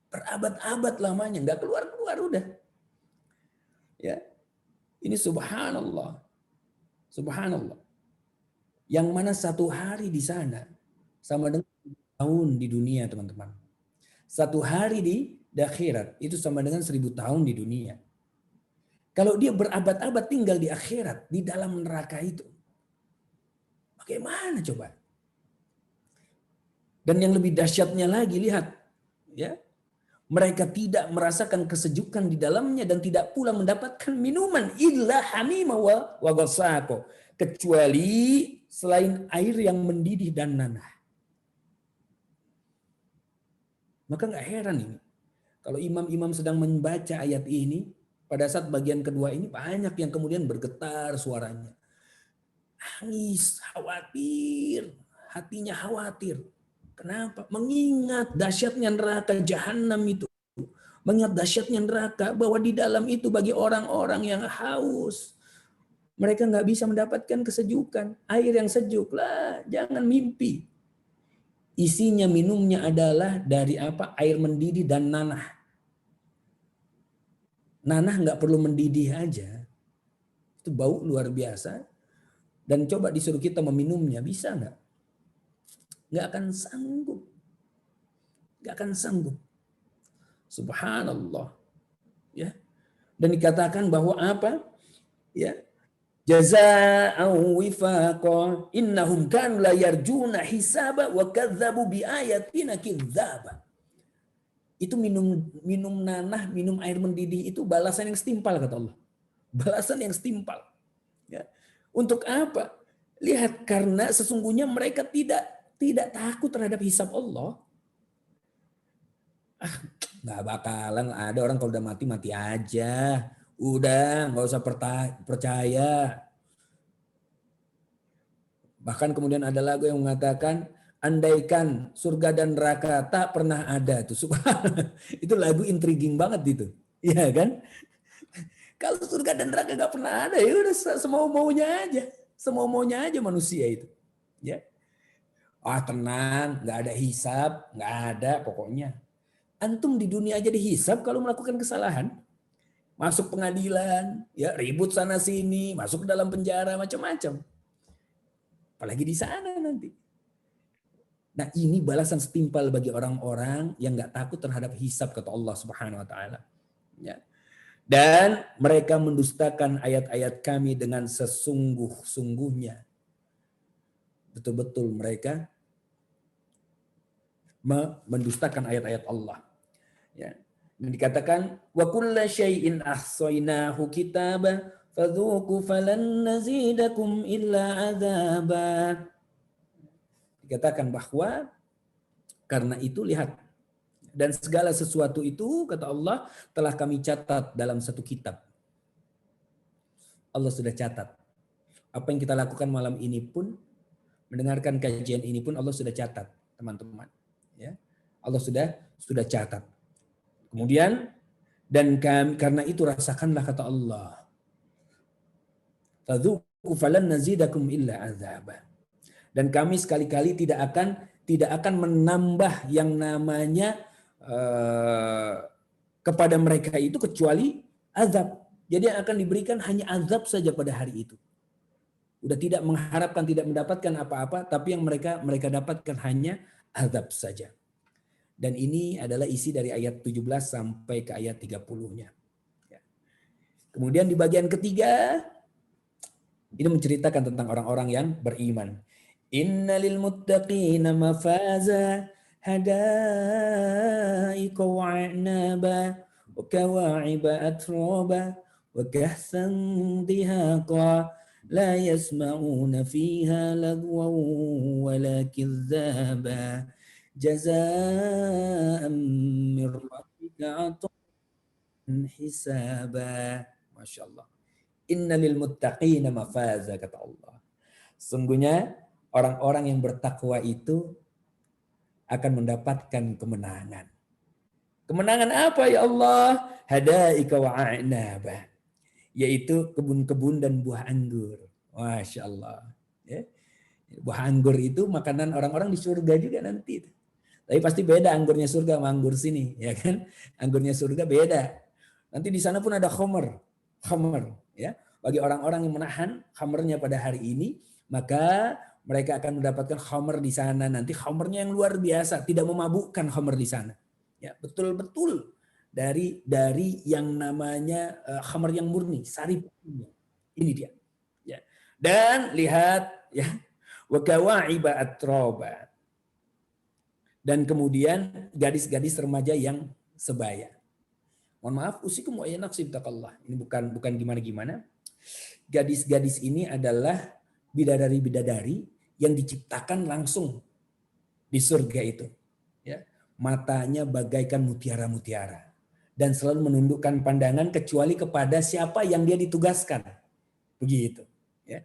Speaker 1: Berabad-abad lamanya. Nggak keluar-keluar udah. Ya. Ini subhanallah. Subhanallah. Yang mana satu hari di sana sama dengan tahun di dunia, teman-teman. Satu hari di akhirat itu sama dengan 1000 tahun di dunia. Kalau dia berabad-abad tinggal di akhirat, di dalam neraka itu, bagaimana coba? Dan yang lebih dahsyatnya lagi, lihat, ya, mereka tidak merasakan kesejukan di dalamnya dan tidak pula mendapatkan minuman illa hamima wa ghassaqa, kecuali selain air yang mendidih dan nanah. Maka nggak heran ini kalau imam-imam sedang membaca ayat ini, pada saat bagian kedua ini banyak yang kemudian bergetar suaranya. Nangis, khawatir, hatinya khawatir. Kenapa? Mengingat dahsyatnya neraka jahanam itu. Mengingat dahsyatnya neraka bahwa di dalam itu bagi orang-orang yang haus. Mereka nggak bisa mendapatkan kesejukan. Air yang sejuk lah, jangan mimpi. Isinya minumnya adalah dari apa? Air mendidih dan nanah. Nanah nggak perlu mendidih aja. Itu bau luar biasa. Dan coba disuruh kita meminumnya, bisa nggak? Nggak akan sanggup. Nggak akan sanggup. Subhanallah. Ya. Dan dikatakan bahwa apa? Ya. Jazaa'an wifaqa innahum kanu la yarjuna hisaba wa kadzdzabu bi ayatina kidzaba. Itu minum nanah, minum air mendidih itu balasan yang setimpal kata Allah. Balasan yang setimpal. Ya. Untuk apa? Lihat, karena sesungguhnya mereka tidak takut terhadap hisab Allah. Nggak bakalan ada orang kalau udah mati aja. Udah, nggak usah percaya. Bahkan kemudian ada lagu yang mengatakan, andaikan surga dan neraka tak pernah ada. Itu lagu intriguing banget itu. Iya kan? Kalau surga dan neraka nggak pernah ada, ya udah semau maunya aja. Semau maunya aja manusia itu. Ya. Tenang, nggak ada hisab, nggak ada pokoknya. Antum di dunia aja dihisab kalau melakukan kesalahan. Masuk pengadilan, ya ribut sana sini, masuk ke dalam penjara, macam-macam. Apalagi di sana nanti. Nah, ini balasan setimpal bagi orang-orang yang nggak takut terhadap hisab kata Allah Subhanahu wa taala. Ya. Dan mereka mendustakan ayat-ayat kami dengan sesungguh-sungguhnya. Betul-betul mereka mendustakan ayat-ayat Allah. Ya. Dan dikatakan wa kulla syai'in ahsaynahu kitaba fadzuqu falan nazidakum illa adzaba. Dikatakan bahwa karena itu lihat, dan segala sesuatu itu kata Allah telah kami catat dalam satu kitab. Allah sudah catat. Apa yang kita lakukan malam ini pun, mendengarkan kajian ini pun Allah sudah catat, teman-teman. Ya. Allah sudah catat. Kemudian dan karena itu rasakanlah kata Allah. Fadzuqu falan nazidakum illa adzaba. Dan kami sekali-kali tidak akan menambah yang namanya kepada mereka itu kecuali azab. Jadi yang akan diberikan hanya azab saja pada hari itu. Udah tidak mengharapkan, tidak mendapatkan apa-apa, tapi yang mereka dapatkan hanya azab saja. Dan ini adalah isi dari ayat 17 sampai ke ayat 30-nya. Kemudian di bagian ketiga, ini menceritakan tentang orang-orang yang beriman. Innalil muttaqina mafaza hadaiqa wa'naba wa kawa'iba atraba wa kahsan dihaqa la yasma'una fiha lagwan wala kizzaba jazaa'an min rabbika ata'an hisaba. Masya Allah. Innalil muttaqina mafaza kata Allah. Sungguhnya orang-orang yang bertakwa itu akan mendapatkan kemenangan. Kemenangan apa ya Allah? Hadaika wa a'naba. Yaitu kebun-kebun dan buah anggur. Masya Allah. Ya. Buah anggur itu makanan orang-orang di surga juga nanti. Tapi pasti beda anggurnya surga sama anggur sini, ya kan? Anggurnya surga beda. Nanti di sana pun ada khamr, ya. Bagi orang-orang yang menahan khamrnya pada hari ini, maka mereka akan mendapatkan khamr di sana. Nanti khamrnya yang luar biasa, tidak memabukkan khamr di sana. Ya, betul-betul dari yang namanya khamr yang murni, sari putihnya. Ini dia. Ya. Dan lihat ya, wa kawa'iba atroba. Dan kemudian gadis-gadis remaja yang sebaya. Mohon maaf, usikum wa yanaqsib taqallah. Ini bukan gimana-gimana. Gadis-gadis ini adalah bidadari-bidadari yang diciptakan langsung di surga itu. Ya. Matanya bagaikan mutiara-mutiara. Dan selalu menundukkan pandangan kecuali kepada siapa yang dia ditugaskan. Begitu. Ya.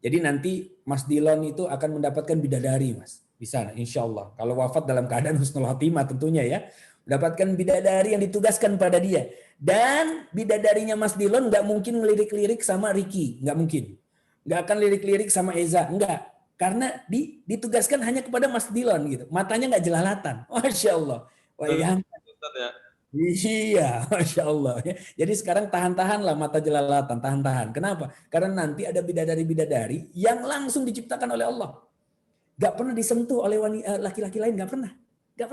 Speaker 1: Jadi nanti Mas Dilon itu akan mendapatkan bidadari, Mas. Di sana, insya Allah. Kalau wafat dalam keadaan husnul khotimah tentunya ya. Mendapatkan bidadari yang ditugaskan pada dia. Dan bidadarinya Mas Dilon nggak mungkin ngelirik-lirik sama Ricky. Nggak mungkin. Nggak akan lirik-lirik sama Eza. Nggak. Karena ditugaskan hanya kepada Mas Dilon gitu. Matanya nggak jelalatan. Masya Allah. Iya, Masya Allah. Jadi sekarang tahan-tahanlah mata jelalatan, tahan-tahan. Kenapa? Karena nanti ada bidadari-bidadari yang langsung diciptakan oleh Allah. Gak pernah disentuh oleh laki-laki lain, gak pernah. Gak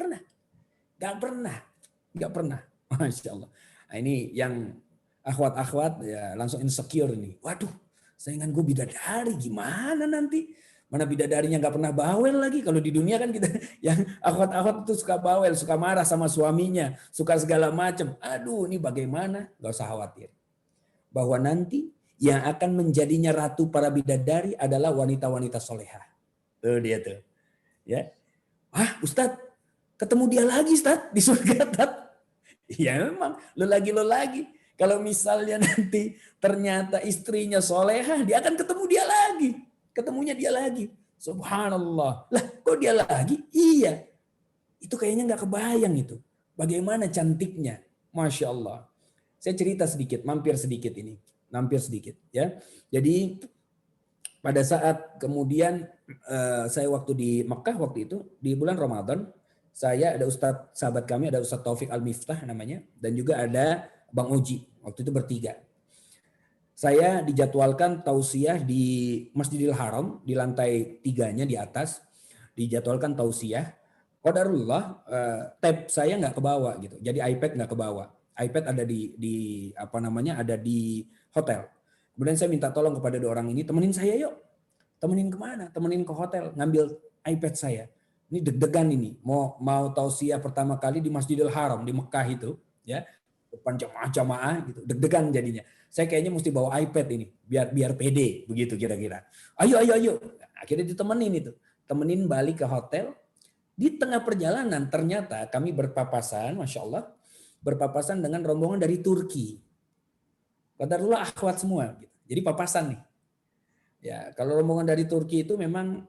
Speaker 1: pernah. Masya Allah. Nah, ini yang akhwat-akhwat ya langsung insecure nih. Waduh, saingan gue bidadari, gimana nanti? Mana bidadarinya gak pernah bawel lagi. Kalau di dunia kan kita yang akhwat-akhwat itu suka bawel, suka marah sama suaminya, suka segala macam. Aduh, ini bagaimana? Gak usah khawatir. Bahwa nanti yang akan menjadinya ratu para bidadari adalah wanita-wanita solehah. Tuh dia tuh. Ya. Ustadz, ketemu dia lagi Ustadz di surga, Ustadz. Ya memang, lo lagi. Kalau misalnya nanti ternyata istrinya solehah, dia akan ketemu dia lagi. Ketemunya dia lagi. Subhanallah. Lah, kok dia lagi? Iya. Itu kayaknya nggak kebayang itu. Bagaimana cantiknya. Masya Allah. Saya cerita sedikit, mampir sedikit ini. Mampir sedikit. Ya. Jadi pada saat kemudian saya waktu di Mekah waktu itu, di bulan Ramadan, saya ada Ustadz, sahabat kami, ada Ustadz Taufik Al-Miftah namanya, dan juga ada Bang Oji. Waktu itu bertiga. Saya dijadwalkan tausiah di Masjidil Haram, di lantai 3-nya di atas, dijadwalkan tausiah. Qadarullah, tab saya nggak kebawa gitu, jadi iPad nggak kebawa. iPad ada di ada di hotel. Kemudian saya minta tolong kepada 2 orang ini, temenin saya yuk. Temenin kemana? Temenin ke hotel, ngambil iPad saya. Ini deg-degan ini, mau tausiah pertama kali di Masjidil Haram di Mekah itu, ya, depan jamaah-jamaah gitu, deg-degan jadinya. Saya kayaknya mesti bawa iPad ini, biar pede, begitu kira-kira. Ayo. Akhirnya ditemenin itu, temenin balik ke hotel. Di tengah perjalanan ternyata kami berpapasan, Masya Allah, berpapasan dengan rombongan dari Turki. Qadarullah akhwat semua, gitu. Jadi papasan nih. Ya, kalau rombongan dari Turki itu memang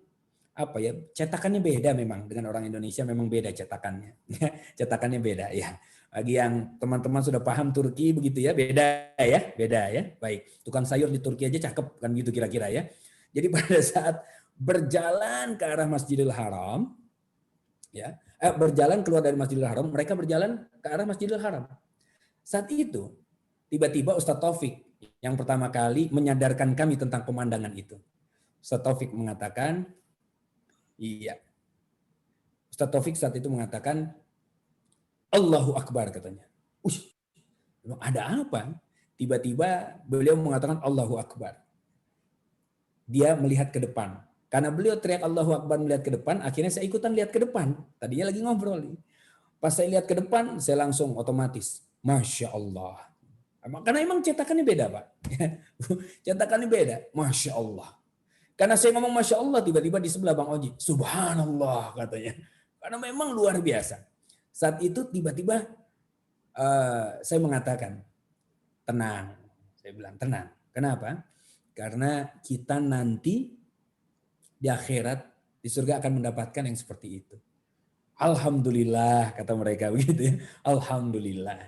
Speaker 1: cetakannya beda memang dengan orang Indonesia, memang beda cetakannya. Cetakannya beda ya. Bagi yang teman-teman sudah paham Turki begitu ya, beda ya. Baik, tukang sayur di Turki aja cakep kan gitu kira-kira ya. Jadi pada saat berjalan ke arah Masjidil Haram, ya, berjalan keluar dari Masjidil Haram, mereka berjalan ke arah Masjidil Haram. Saat itu tiba-tiba Ustadz Taufik yang pertama kali menyadarkan kami tentang pemandangan itu. Ustadz Taufik mengatakan, iya. Ustadz Taufik saat itu mengatakan, Allahu Akbar katanya. Ada apa? Tiba-tiba beliau mengatakan Allahu Akbar. Dia melihat ke depan. Karena beliau teriak Allahu Akbar melihat ke depan, akhirnya saya ikutan lihat ke depan. Tadinya lagi ngobrol. Pas saya lihat ke depan, saya langsung otomatis. Masya Allah. Karena emang cetakannya beda, Pak. Cetakannya beda. Masya Allah. Karena saya ngomong Masya Allah, tiba-tiba di sebelah Bang Oji. Subhanallah katanya. Karena memang luar biasa. Saat itu tiba-tiba saya mengatakan, tenang. Saya bilang, tenang. Kenapa? Karena kita nanti di akhirat, di surga akan mendapatkan yang seperti itu. Alhamdulillah, kata mereka begitu ya. Alhamdulillah.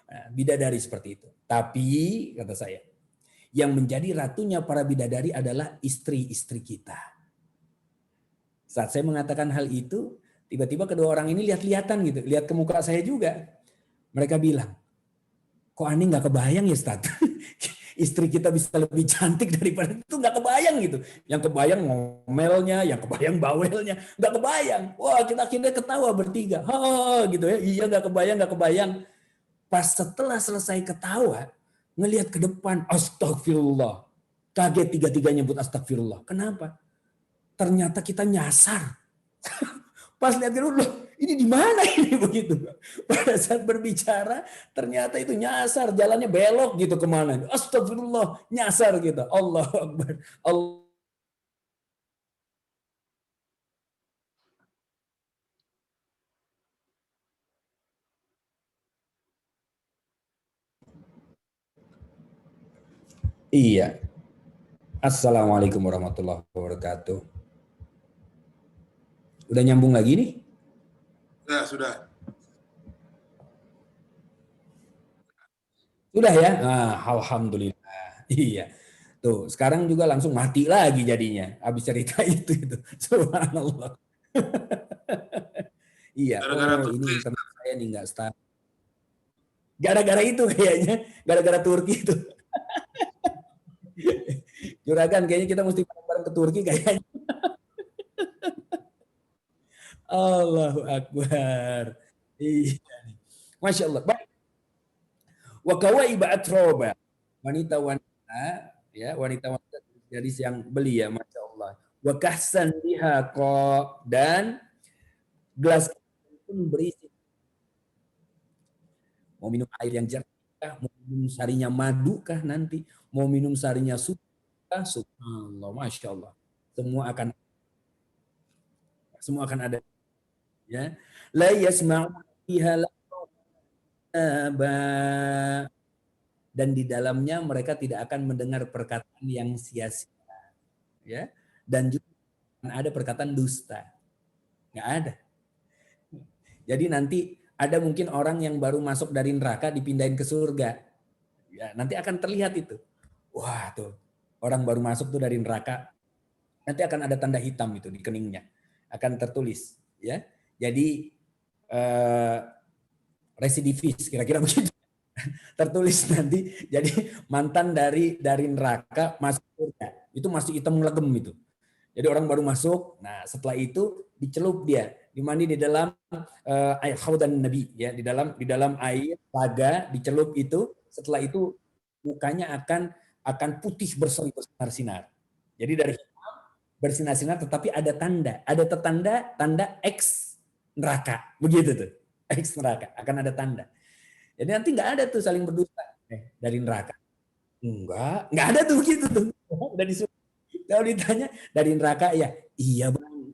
Speaker 1: Nah, bidadari seperti itu. Tapi, kata saya, yang menjadi ratunya para bidadari adalah istri-istri kita. Saat saya mengatakan hal itu, tiba-tiba kedua orang ini lihat-lihatan gitu. Lihat ke muka saya juga. Mereka bilang, kok aneh nggak kebayang ya Ustaz? Istri kita bisa lebih cantik daripada itu, nggak kebayang gitu. Yang kebayang ngomelnya, yang kebayang bawelnya, nggak kebayang. Wah, kita akhirnya ketawa bertiga. Ha gitu ya. Iya, nggak kebayang, nggak kebayang. Pas setelah selesai ketawa, ngelihat ke depan, astagfirullah. Kaget tiga-tiga nyebut astagfirullah. Kenapa? Ternyata kita nyasar. Pas lihat dulu, loh, ini di mana ini begitu. Pada saat berbicara, ternyata itu nyasar, jalannya belok gitu kemana. Astagfirullah, nyasar gitu. Allah Akbar. Allah. Iya. Assalamualaikum warahmatullahi wabarakatuh. Udah nyambung lagi nih?
Speaker 3: Sudah.
Speaker 1: Sudah ya? Alhamdulillah. Iya. Tuh, sekarang juga langsung mati lagi jadinya. Habis cerita itu. Subhanallah. Iya. Oh, ini internet saya nih nggak stabil. Gara-gara itu kayaknya. Gara-gara Turki itu. Juragan, kayaknya kita mesti bareng ke Turki kayaknya. Allahu Akbar. Iya. Masya Allah. Baik. Wa kawaiba atroba. Wanita-wanita, ya, wanita-wanita gadis yang belia, Masya Allah. Wa kahsan biha dan gelas pun berisi. Mau minum air yang jernih kah? Mau minum sarinya madu kah nanti? Mau minum sarinya susu kah? Subhanallah, Masya Allah. Semua akan ada. Ya. La yasma'u fiha dan di dalamnya mereka tidak akan mendengar perkataan yang sia-sia, ya, dan juga ada perkataan dusta, nggak ada. Jadi nanti ada mungkin orang yang baru masuk dari neraka dipindahin ke surga, ya, nanti akan terlihat itu. Wah tuh orang baru masuk tuh dari neraka, nanti akan ada tanda hitam itu di keningnya, akan tertulis, ya. Jadi residivis kira-kira begitu. Tertulis nanti jadi mantan dari neraka masuk surga. Itu masih hitam legem itu. Jadi orang baru masuk, nah setelah itu dicelup dia, dimandi di dalam air haudan Nabi, ya, di dalam air laga dicelup itu. Setelah itu mukanya akan putih berseri bersinar-sinar. Jadi dari bersinar-sinar tetapi ada tanda X neraka, begitu tuh. X neraka akan ada tanda. Jadi nanti nggak ada tuh saling berdusta dari neraka. Nggak ada tuh begitu tuh. Udah disuruh. Kalau ditanya dari neraka, ya iya bang.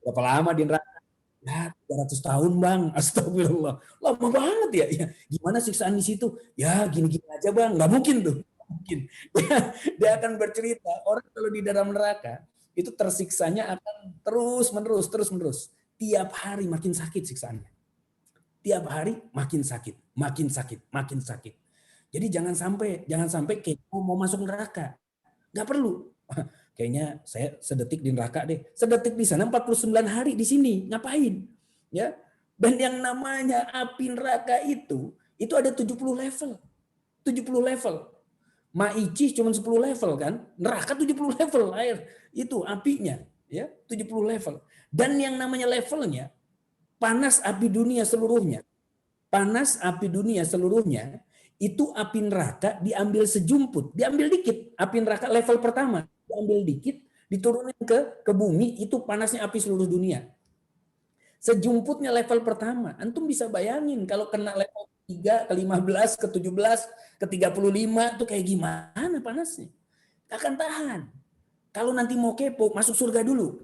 Speaker 1: Berapa lama di neraka? Ya 300 tahun bang. Astagfirullah. Lama banget ya. Ya gimana siksaan di situ? Ya gini-gini aja bang. Nggak mungkin tuh. Mungkin. Dia akan bercerita. Orang kalau di dalam neraka itu tersiksanya akan terus menerus. Tiap hari makin sakit siksaannya. Tiap hari makin sakit. Jadi jangan sampai kepo mau masuk neraka. Nggak perlu. Kayaknya saya sedetik di neraka deh. Sedetik di sana 49 hari di sini. Ngapain? Ya. Dan yang namanya api neraka itu ada 70 level. 70 level. Maici cuma 10 level kan. Neraka 70 level air. Itu apinya. Ya, 70 level. Dan yang namanya levelnya panas api dunia seluruhnya. Panas api dunia seluruhnya, itu api neraka diambil sejumput, diambil dikit. Api neraka level pertama, diambil dikit, diturunin ke bumi, itu panasnya api seluruh dunia. Sejumputnya level pertama. Antum bisa bayangin kalau kena level 3, ke-15, ke-17, ke-35, itu kayak gimana panasnya. Akan tahan. Kalau nanti mau kepo, masuk surga dulu.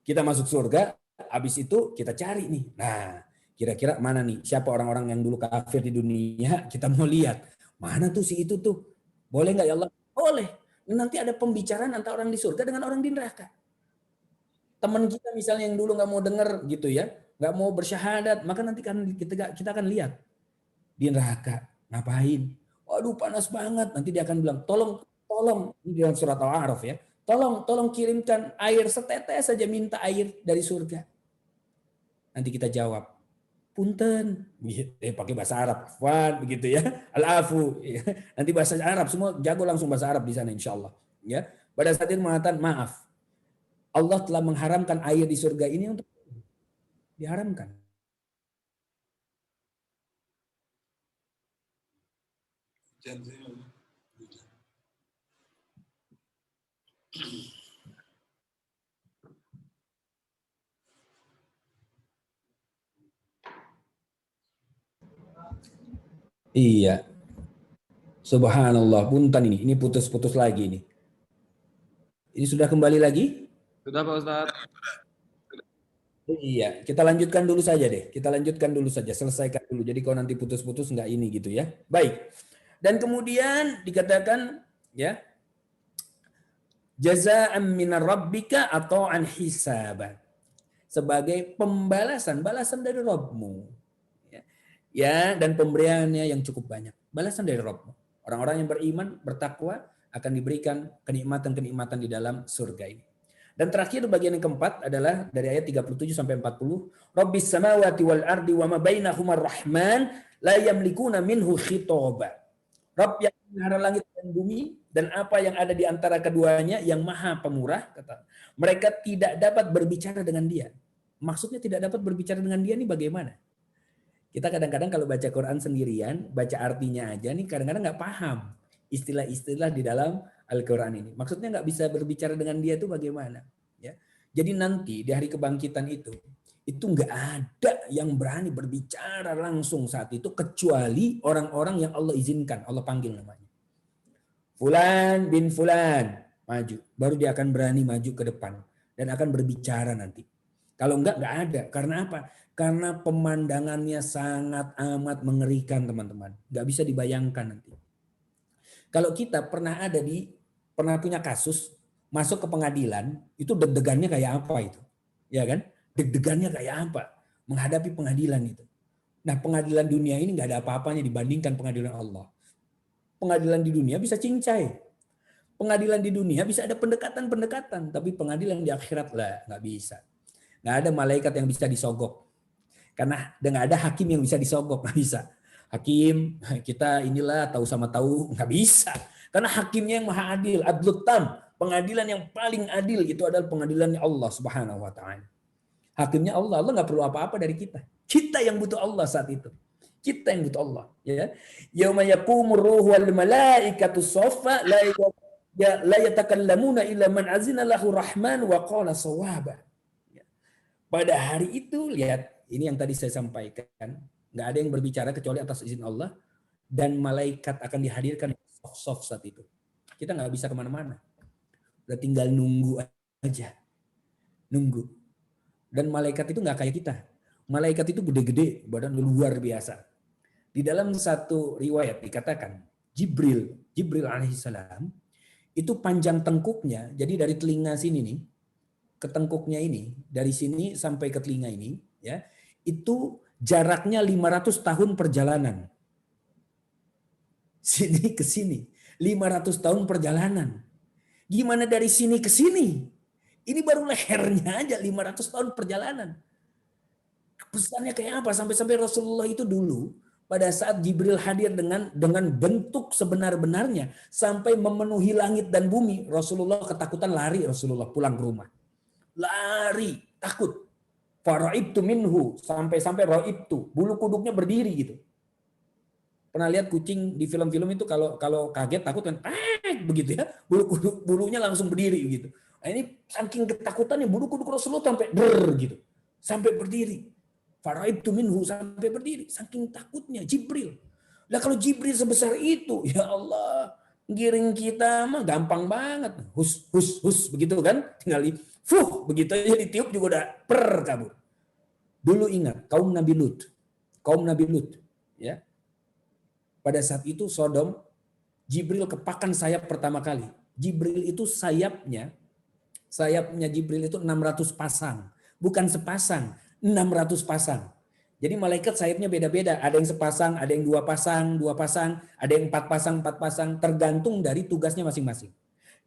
Speaker 1: Kita masuk surga, habis itu kita cari nih. Nah, kira-kira mana nih? Siapa orang-orang yang dulu kafir di dunia? Kita mau lihat. Mana tuh si itu tuh? Boleh nggak ya Allah? Boleh. Nanti ada pembicaraan antara orang di surga dengan orang di neraka. Teman kita misalnya yang dulu nggak mau denger gitu ya, nggak mau bersyahadat, maka nanti kan kita akan lihat di neraka ngapain. Waduh panas banget. Nanti dia akan bilang, tolong ini dalam surat Al-A'raf ya. Tolong kirimkan air setetes saja, minta air dari surga. Nanti kita jawab, punten, pakai bahasa Arab, afwan begitu ya, al-afu. Nanti bahasa Arab semua jago langsung bahasa Arab di sana insya Allah. Ya, pada saat itu mengatakan maaf, Allah telah mengharamkan air di surga ini untuk diharamkan. Iya. Subhanallah, punten ini putus-putus lagi ini. Ini sudah kembali lagi?
Speaker 2: Sudah Pak Ustadz.
Speaker 1: Iya, kita lanjutkan dulu saja deh. Kita lanjutkan dulu saja, selesaikan dulu. Jadi kalau nanti putus-putus nggak ini gitu ya. Baik. Dan kemudian dikatakan ya, jazaa'an minar rabbika atau an hisaban. Sebagai balasan dari Rabbmu. Ya, dan pemberiannya yang cukup banyak. Balasan dari Rabbmu. Orang-orang yang beriman, bertakwa akan diberikan kenikmatan-kenikmatan di dalam surga ini. Dan terakhir bagian yang keempat adalah dari ayat 37 sampai 40. Rabbis samawati wal ardi wa ma bainahuma rahman la yamlikuna minhu khitaba. Rabb yang mengarah langit dan bumi dan apa yang ada di antara keduanya yang maha pemurah, kata. Mereka tidak dapat berbicara dengan dia. Maksudnya tidak dapat berbicara dengan dia ini bagaimana? Kita kadang-kadang kalau baca Quran sendirian, baca artinya aja nih kadang-kadang nggak paham istilah-istilah di dalam Al-Quran ini. Maksudnya nggak bisa berbicara dengan dia itu bagaimana? Ya. Jadi nanti di hari kebangkitan itu nggak ada yang berani berbicara langsung saat itu kecuali orang-orang yang Allah izinkan, Allah panggil namanya. Fulan bin Fulan maju, baru dia akan berani maju ke depan dan akan berbicara nanti. Kalau nggak ada. Karena apa? Karena pemandangannya sangat amat mengerikan teman-teman. Nggak bisa dibayangkan nanti. Kalau kita pernah punya kasus masuk ke pengadilan, itu deg-degannya kayak apa itu? Ya kan? Deg-degannya kayak apa? Menghadapi pengadilan itu. Nah, pengadilan dunia ini nggak ada apa-apanya dibandingkan pengadilan Allah. Pengadilan di dunia bisa cincai. Pengadilan di dunia bisa ada pendekatan-pendekatan, tapi pengadilan di akhirat lah nggak bisa. Nggak ada malaikat yang bisa disogok. Karena nggak ada hakim yang bisa disogok, nggak bisa. Hakim, kita inilah tahu sama tahu, nggak bisa. Karena hakimnya yang maha adil, adlut tam. Pengadilan yang paling adil itu adalah pengadilannya Allah Subhanahu wa ta'ala. Hakimnya Allah nggak perlu apa-apa dari kita. Kita yang butuh Allah saat itu. Kita yang butuh Allah. Ya. Yauma yaqumur ruhu wal malaikatu saffa la yatakallamuna illa man azina lahu rahman wa qala shawaba. Pada hari itu, lihat, ini yang tadi saya sampaikan, nggak ada yang berbicara kecuali atas izin Allah, dan malaikat akan dihadirkan soft saat itu. Kita nggak bisa kemana-mana. Udah tinggal nunggu aja. Nunggu. Dan malaikat itu nggak kayak kita. Malaikat itu gede-gede, badan luar biasa. Di dalam satu riwayat dikatakan, Jibril alaihissalam, itu panjang tengkuknya, jadi dari telinga sini nih, ke tengkuknya ini, dari sini sampai ke telinga ini, ya, itu jaraknya 500 tahun perjalanan. Sini ke sini, 500 tahun perjalanan. Gimana dari sini ke sini? Ini baru lehernya aja 500 tahun perjalanan. Pesannya kayak apa? Sampai-sampai Rasulullah itu dulu, pada saat Jibril hadir dengan bentuk sebenar-benarnya, sampai memenuhi langit dan bumi, Rasulullah ketakutan, lari Rasulullah pulang ke rumah. Lari, takut. Faraibtu minhu, sampai raibtu, bulu kuduknya berdiri gitu. Pernah lihat kucing di film-film itu kalau kaget takut kan, begitu ya, bulunya langsung berdiri gitu. Nah, ini saking ketakutannya bulu kuduk Rasulullah sampai gitu, sampai berdiri. Faraibtu minhu, sampai berdiri, saking takutnya Jibril. Lah kalau Jibril sebesar itu, ya Allah, giring kita mah gampang banget. Hus begitu kan, tinggal begitu aja ditiup juga udah kabur. Dulu ingat kaum Nabi Lut, ya. Pada saat itu Sodom, Jibril kepakan sayap pertama kali. Jibril itu sayapnya Jibril itu 600 pasang, bukan sepasang, 600 pasang. Jadi malaikat sayapnya beda-beda. Ada yang sepasang, ada yang dua pasang, ada yang 4 pasang, 4 pasang. Tergantung dari tugasnya masing-masing.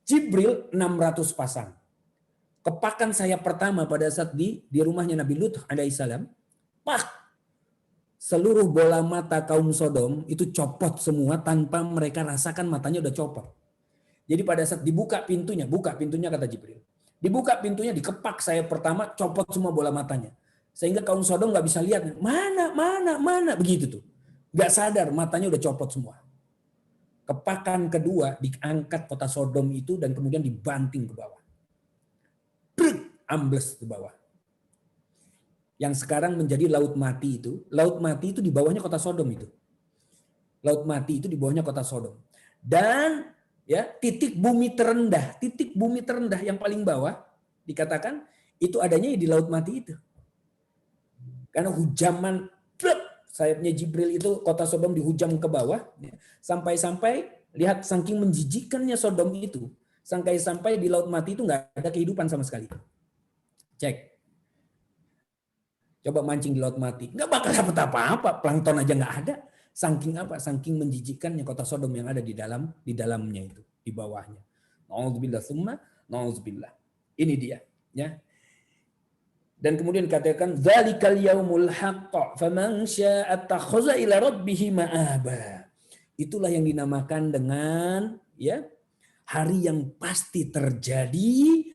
Speaker 1: Jibril 600 pasang. Kepakan sayap pertama pada saat di rumahnya Nabi Lut alaihissalam. Pak! Seluruh bola mata kaum Sodom itu copot semua tanpa mereka rasakan matanya udah copot. Jadi pada saat dibuka pintunya kata Jibril. Dibuka pintunya, dikepak sayap pertama, copot semua bola matanya. Sehingga kaum Sodom nggak bisa lihat, mana, begitu tuh. Nggak sadar, matanya udah copot semua. Kepakan kedua, diangkat kota Sodom itu dan kemudian dibanting ke bawah. Bruk, ambles ke bawah. Yang sekarang menjadi laut mati itu di bawahnya kota Sodom itu. Laut mati itu di bawahnya kota Sodom. Dan ya titik bumi terendah yang paling bawah dikatakan itu adanya di laut mati itu. Karena hujaman sayapnya Jibril itu kota Sodom dihujam ke bawah sampai-sampai lihat saking menjijikkannya Sodom itu sampai di laut mati itu nggak ada kehidupan sama sekali. Cek, coba mancing di laut mati nggak bakal dapat apa-apa, plankton aja nggak ada. Saking menjijikkannya kota Sodom yang ada di dalamnya itu, di bawahnya. Nauzubillah summa nauzubillah. Ini dia, ya. Dan kemudian katakan zalikal yaumul haqq faman syaa'a attakhadha ila rabbih ma'aba. Itulah yang dinamakan dengan ya hari yang pasti terjadi.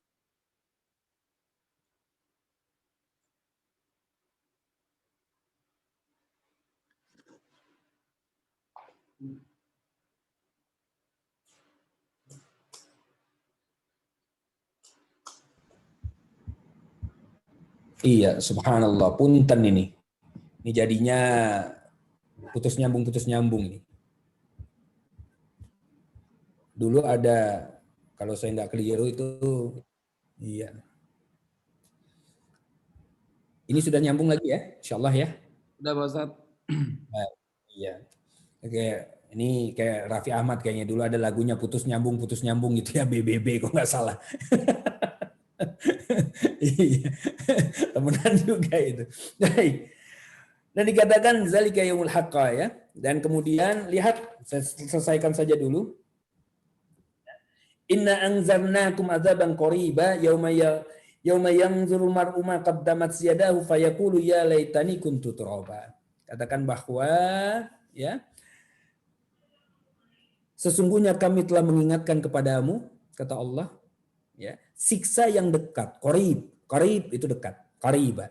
Speaker 1: Iya, subhanallah, punten ini. Ini jadinya putus nyambung ini. Dulu ada, kalau saya nggak keliru itu, iya. Ini sudah nyambung lagi ya, insya Allah ya.
Speaker 2: Udah Pak Ustadz.
Speaker 1: Nah, iya. Ini kayak Raffi Ahmad kayaknya dulu ada lagunya putus nyambung gitu ya, BBB kok nggak salah. Iya. Temenan juga itu. Baik. Dan dikatakan zalika yaumul haqqa ya. Dan kemudian lihat, saya selesaikan saja dulu. Inna anzarnakum adzaban qariba yauma yanzuru mar'u ma qaddamat yadahu fayaqulu ya laitani kuntu turaba. Katakan bahwa ya sesungguhnya kami telah mengingatkan kepadamu, kata Allah, ya, siksa yang dekat, qarib itu dekat, qariba.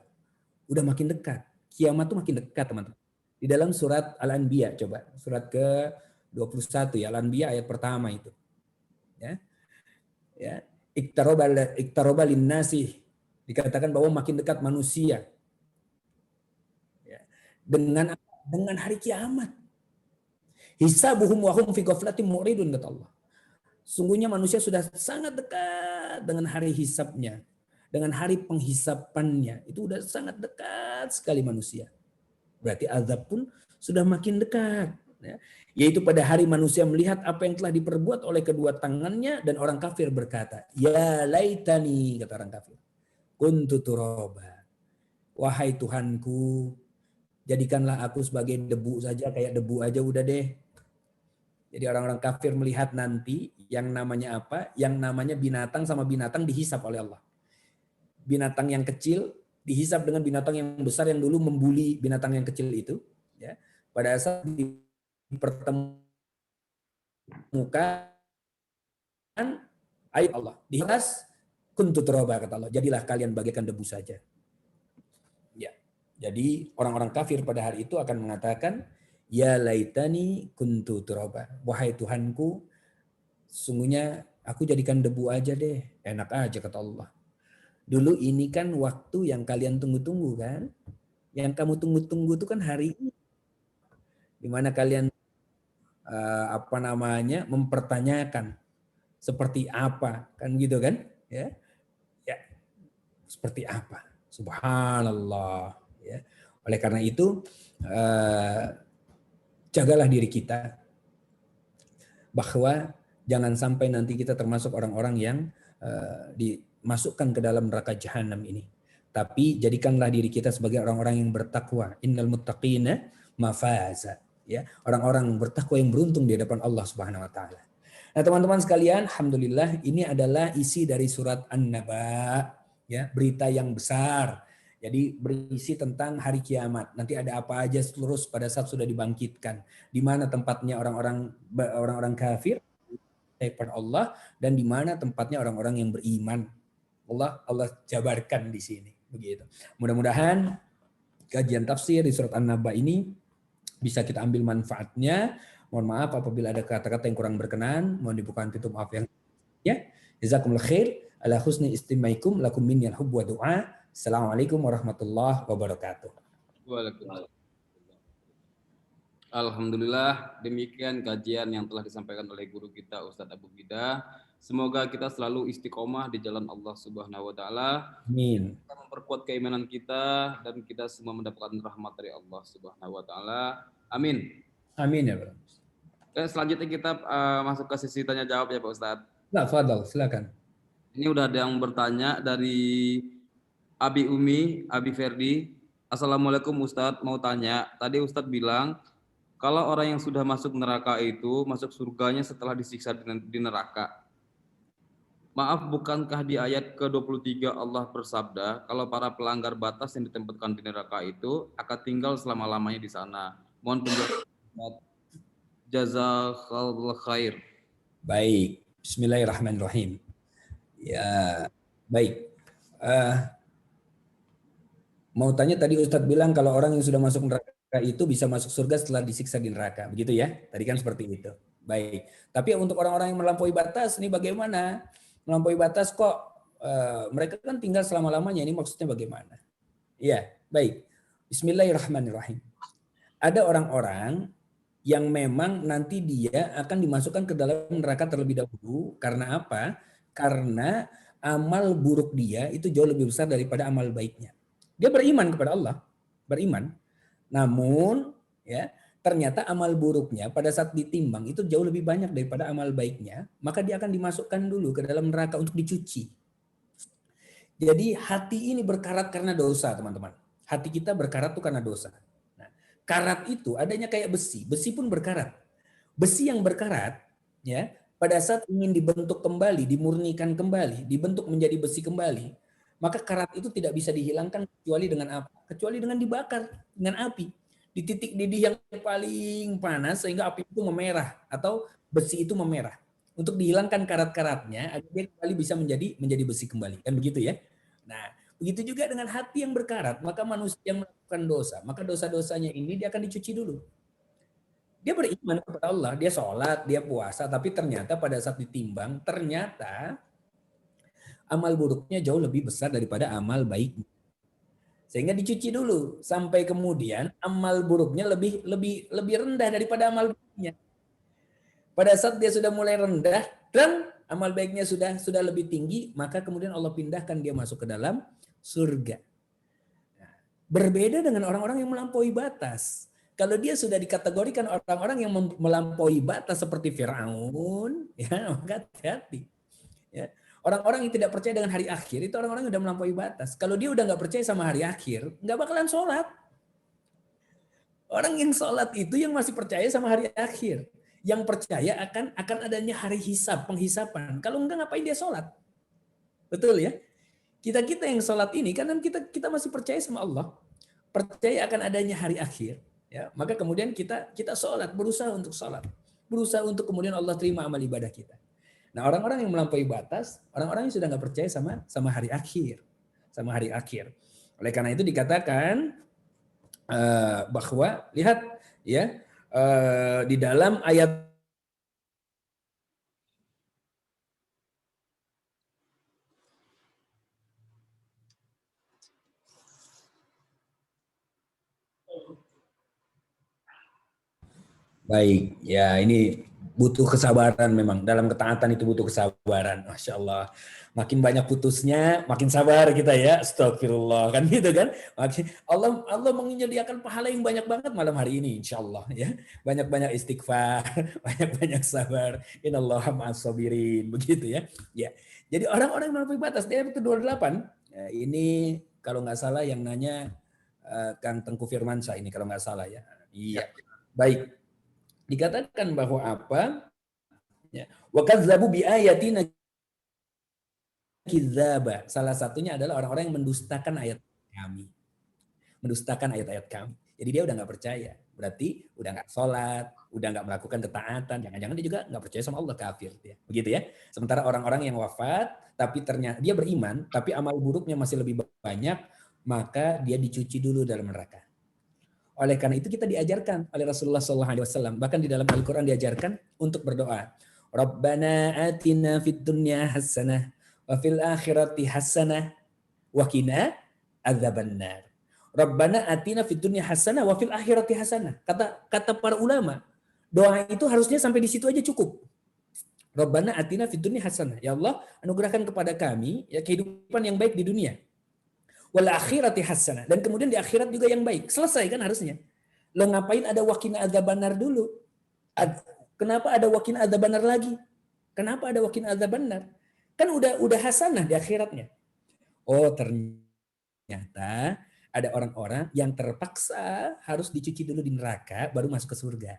Speaker 1: Udah makin dekat. Kiamat tuh makin dekat, teman-teman. Di dalam surat Al-Anbiya, coba. Surat ke-21 ya, Al-Anbiya ayat pertama itu. Ya. Ya, iktaroba linnasi, dikatakan bahwa makin dekat manusia. Ya. Dengan hari kiamat. Hisabuhum wa hum fi ghaflatin mu'ridun, kata Allah. Sungguhnya manusia sudah sangat dekat dengan hari hisabnya. Dengan hari penghisapannya. Itu sudah sangat dekat sekali manusia. Berarti azab pun sudah makin dekat. Ya. Yaitu pada hari manusia melihat apa yang telah diperbuat oleh kedua tangannya dan orang kafir berkata, ya laitani, kata orang kafir, kuntu turaba. Wahai Tuhanku, jadikanlah aku sebagai debu saja, kayak debu aja udah deh. Jadi orang-orang kafir melihat nanti yang namanya apa? Yang namanya binatang sama binatang dihisap oleh Allah. Binatang yang kecil dihisap dengan binatang yang besar yang dulu membuli binatang yang kecil itu. Ya. Pada saat dipertemukan ayat Allah. Dihias kuntu turaba, kata Allah. Jadilah kalian bagaikan debu saja. Ya. Jadi orang-orang kafir pada hari itu akan mengatakan, ya laitani kuntu turaba. Wahai Tuhanku, sungguhnya aku jadikan debu aja deh. Enak aja, kata Allah. Dulu ini kan waktu yang kalian tunggu-tunggu kan. Yang kamu tunggu-tunggu itu kan hari ini. Dimana kalian mempertanyakan seperti apa, kan gitu kan? Ya. Ya. Seperti apa? Subhanallah, ya. Oleh karena itu jagalah diri kita bahwa jangan sampai nanti kita termasuk orang-orang yang dimasukkan ke dalam neraka jahanam ini. Tapi jadikanlah diri kita sebagai orang-orang yang bertakwa. Innal muttaqina mafaza. Ya, orang-orang bertakwa yang beruntung di hadapan Allah Subhanahu wa taala. Nah, teman-teman sekalian, alhamdulillah ini adalah isi dari surat An-Naba, ya, berita yang besar. Jadi berisi tentang hari kiamat. Nanti ada apa aja terus pada saat sudah dibangkitkan. Di mana tempatnya orang-orang kafir kepada Allah dan di mana tempatnya orang-orang yang beriman. Allah jabarkan di sini, begitu. Mudah-mudahan kajian tafsir di surat An-Naba ini bisa kita ambil manfaatnya. Mohon maaf apabila ada kata-kata yang kurang berkenan, mohon dibukakan pintu maaf yang ya. Jazakumullah khair ala husni istimaikum lakum minnal hubb wa du'a. Assalamualaikum warahmatullahi wabarakatuh.
Speaker 2: Waalaikumsalam. Alhamdulillah, demikian kajian yang telah disampaikan oleh guru kita Ustadz Abu Gida. Semoga kita selalu istiqomah di jalan Allah Subhanahu wa taala.
Speaker 1: Amin.
Speaker 2: Kita memperkuat keimanan kita dan kita semua mendapatkan rahmat dari Allah Subhanahu wa taala. Amin.
Speaker 1: Amin ya Pak.
Speaker 2: Selanjutnya kita masuk ke sesi tanya jawab ya Pak Ustadz.
Speaker 1: Nah, fadal, silakan.
Speaker 2: Ini udah ada yang bertanya dari Abi Umi, Abi Ferdi. Assalamualaikum Ustadz, mau tanya. Tadi Ustadz bilang kalau orang yang sudah masuk neraka itu masuk surganya setelah disiksa di neraka. Maaf, bukankah di ayat ke-23 Allah bersabda kalau para pelanggar batas yang ditempatkan di neraka itu akan tinggal selama-lamanya di sana. Mohon penjelasan. Jazakallahu khair.
Speaker 1: Baik, bismillahirrahmanirrahim. Ya, baik. Mau tanya tadi Ustadz bilang kalau orang yang sudah masuk neraka itu bisa masuk surga setelah disiksa di neraka, begitu ya? Tadi kan seperti itu. Baik. Tapi untuk orang-orang yang melampaui batas, ini bagaimana? Melampaui batas kok mereka kan tinggal selama-lamanya, ini maksudnya bagaimana? Iya, baik. Bismillahirrahmanirrahim. Ada orang-orang yang memang nanti dia akan dimasukkan ke dalam neraka terlebih dahulu. Karena apa? Karena amal buruk dia itu jauh lebih besar daripada amal baiknya. Dia beriman kepada Allah, beriman. Namun ya ternyata amal buruknya pada saat ditimbang itu jauh lebih banyak daripada amal baiknya, maka dia akan dimasukkan dulu ke dalam neraka untuk dicuci. Jadi hati ini berkarat karena dosa, teman-teman. Hati kita berkarat itu karena dosa. Nah, karat itu adanya kayak besi, besi pun berkarat. Besi yang berkarat ya pada saat ingin dibentuk kembali, dimurnikan kembali, dibentuk menjadi besi kembali, maka karat itu tidak bisa dihilangkan kecuali dengan apa? Kecuali dengan dibakar dengan api. Di titik didih yang paling panas sehingga api itu memerah atau besi itu memerah. Untuk dihilangkan karat-karatnya agar dia kembali bisa menjadi besi kembali. Kan begitu ya? Nah, begitu juga dengan hati yang berkarat, maka manusia yang melakukan dosa, maka dosa-dosanya ini dia akan dicuci dulu. Dia beriman kepada Allah, dia sholat, dia puasa, tapi ternyata pada saat ditimbang, ternyata amal buruknya jauh lebih besar daripada amal baiknya. Sehingga dicuci dulu sampai kemudian amal buruknya lebih rendah daripada amal baiknya. Pada saat dia sudah mulai rendah dan amal baiknya sudah lebih tinggi, maka kemudian Allah pindahkan dia masuk ke dalam surga. Nah, berbeda dengan orang-orang yang melampaui batas. Kalau dia sudah dikategorikan orang-orang yang melampaui batas seperti Firaun, ya maka hati-hati. Ya. Orang-orang yang tidak percaya dengan hari akhir itu orang-orang yang sudah melampaui batas. Kalau dia udah nggak percaya sama hari akhir, nggak bakalan sholat. Orang yang sholat itu yang masih percaya sama hari akhir, yang percaya akan adanya hari hisab, penghisapan. Kalau enggak ngapain dia sholat? Betul ya? Kita yang sholat ini karena kita masih percaya sama Allah, percaya akan adanya hari akhir. Ya, maka kemudian kita sholat, berusaha untuk sholat, berusaha untuk kemudian Allah terima amal ibadah kita. Nah, orang-orang yang melampaui batas, orang-orang yang sudah nggak percaya sama hari akhir, sama hari akhir. Oleh karena itu dikatakan bahwa lihat ya di dalam ayat baik ya ini butuh kesabaran memang dalam ketaatan itu butuh kesabaran. Masya Allah. Makin banyak putusnya, makin sabar kita ya. Astagfirullah kan gitu kan. Allah menyediakan pahala yang banyak banget malam hari ini insya Allah ya. Banyak-banyak istighfar, banyak-banyak sabar. Innallaha ma'as sabirin begitu ya. Ya. Jadi orang-orang yang melampaui batas di ayat 28 ya, ini Kalau nggak salah yang nanya Kang Tengku Firmansyah ini kalau nggak salah ya. Iya. Baik. Dikatakan bahwa apa? Ya. Wa kadzabu bi ayatina kidzaba. Salah satunya adalah orang-orang yang mendustakan ayat kami. Mendustakan ayat-ayat kami. Jadi dia udah nggak percaya. Berarti udah nggak sholat, udah nggak melakukan ketaatan. Jangan-jangan dia juga nggak percaya sama Allah, kafir. Begitu ya. Sementara orang-orang yang wafat, tapi ternyata dia beriman, tapi amal buruknya masih lebih banyak, maka dia dicuci dulu dalam neraka. Oleh karena itu kita diajarkan oleh Rasulullah SAW, bahkan di dalam Al-Quran diajarkan untuk berdoa. Rabbana atina fid dunya hasanah wa fil akhirati hasanah wa qina adzabannar. Rabbana atina fid dunya hasanah wa fil akhirati hasanah. Kata para ulama, doa itu harusnya sampai di situ aja cukup. Rabbana atina fid dunya hasanah. Ya Allah, anugerahkan kepada kami ya kehidupan yang baik di dunia. Wal akhirati hasanah, dan kemudian di akhirat juga yang baik. Selesai kan harusnya. Lo ngapain ada wakina adzabannar dulu? Kenapa ada wakina adzabannar lagi? Kenapa ada wakina adzabannar? Kan udah hasanah di akhiratnya. Oh, ternyata ada orang-orang yang terpaksa harus dicuci dulu di neraka baru masuk ke surga.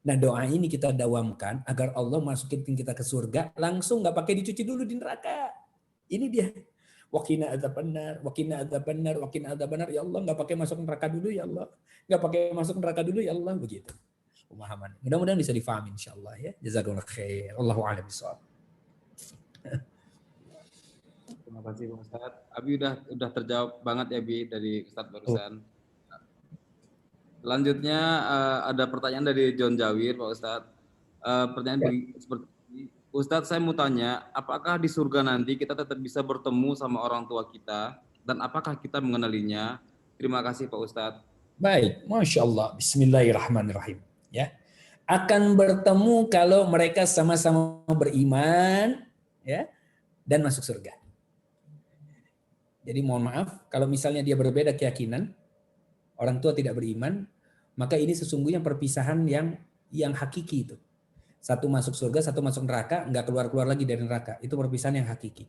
Speaker 1: Nah, doa ini kita dawamkan agar Allah masukin kita ke surga langsung, nggak pakai dicuci dulu di neraka. Ini dia. Wakina adzabannar, wakina adzabannar, wakina adzabannar. Ya Allah, nggak pakai masuk neraka dulu ya Allah. Nggak pakai masuk neraka dulu ya Allah, begitu. Pemahaman. Mudah-mudahan bisa difahami insyaallah ya. Jazakumullah khair. Allahu a'lam bishawab.
Speaker 2: Terima kasih Pak Ustadz. Abi udah terjawab banget ya Bi dari Ustadz barusan. Selanjutnya ada pertanyaan dari John Jawir Pak Ustadz. Pertanyaan seperti ini. Ustadz, saya mau tanya, apakah di surga nanti kita tetap bisa bertemu sama orang tua kita dan apakah kita mengenalinya? Terima kasih Pak Ustadz.
Speaker 1: Baik, Masya Allah. Bismillahirrahmanirrahim. Ya, akan bertemu kalau mereka sama-sama beriman, ya, dan masuk surga. Jadi mohon maaf, kalau misalnya dia berbeda keyakinan, orang tua tidak beriman, maka ini sesungguhnya perpisahan yang hakiki itu. Satu masuk surga, satu masuk neraka, nggak keluar-keluar lagi dari neraka. Itu perpisahan yang hakiki.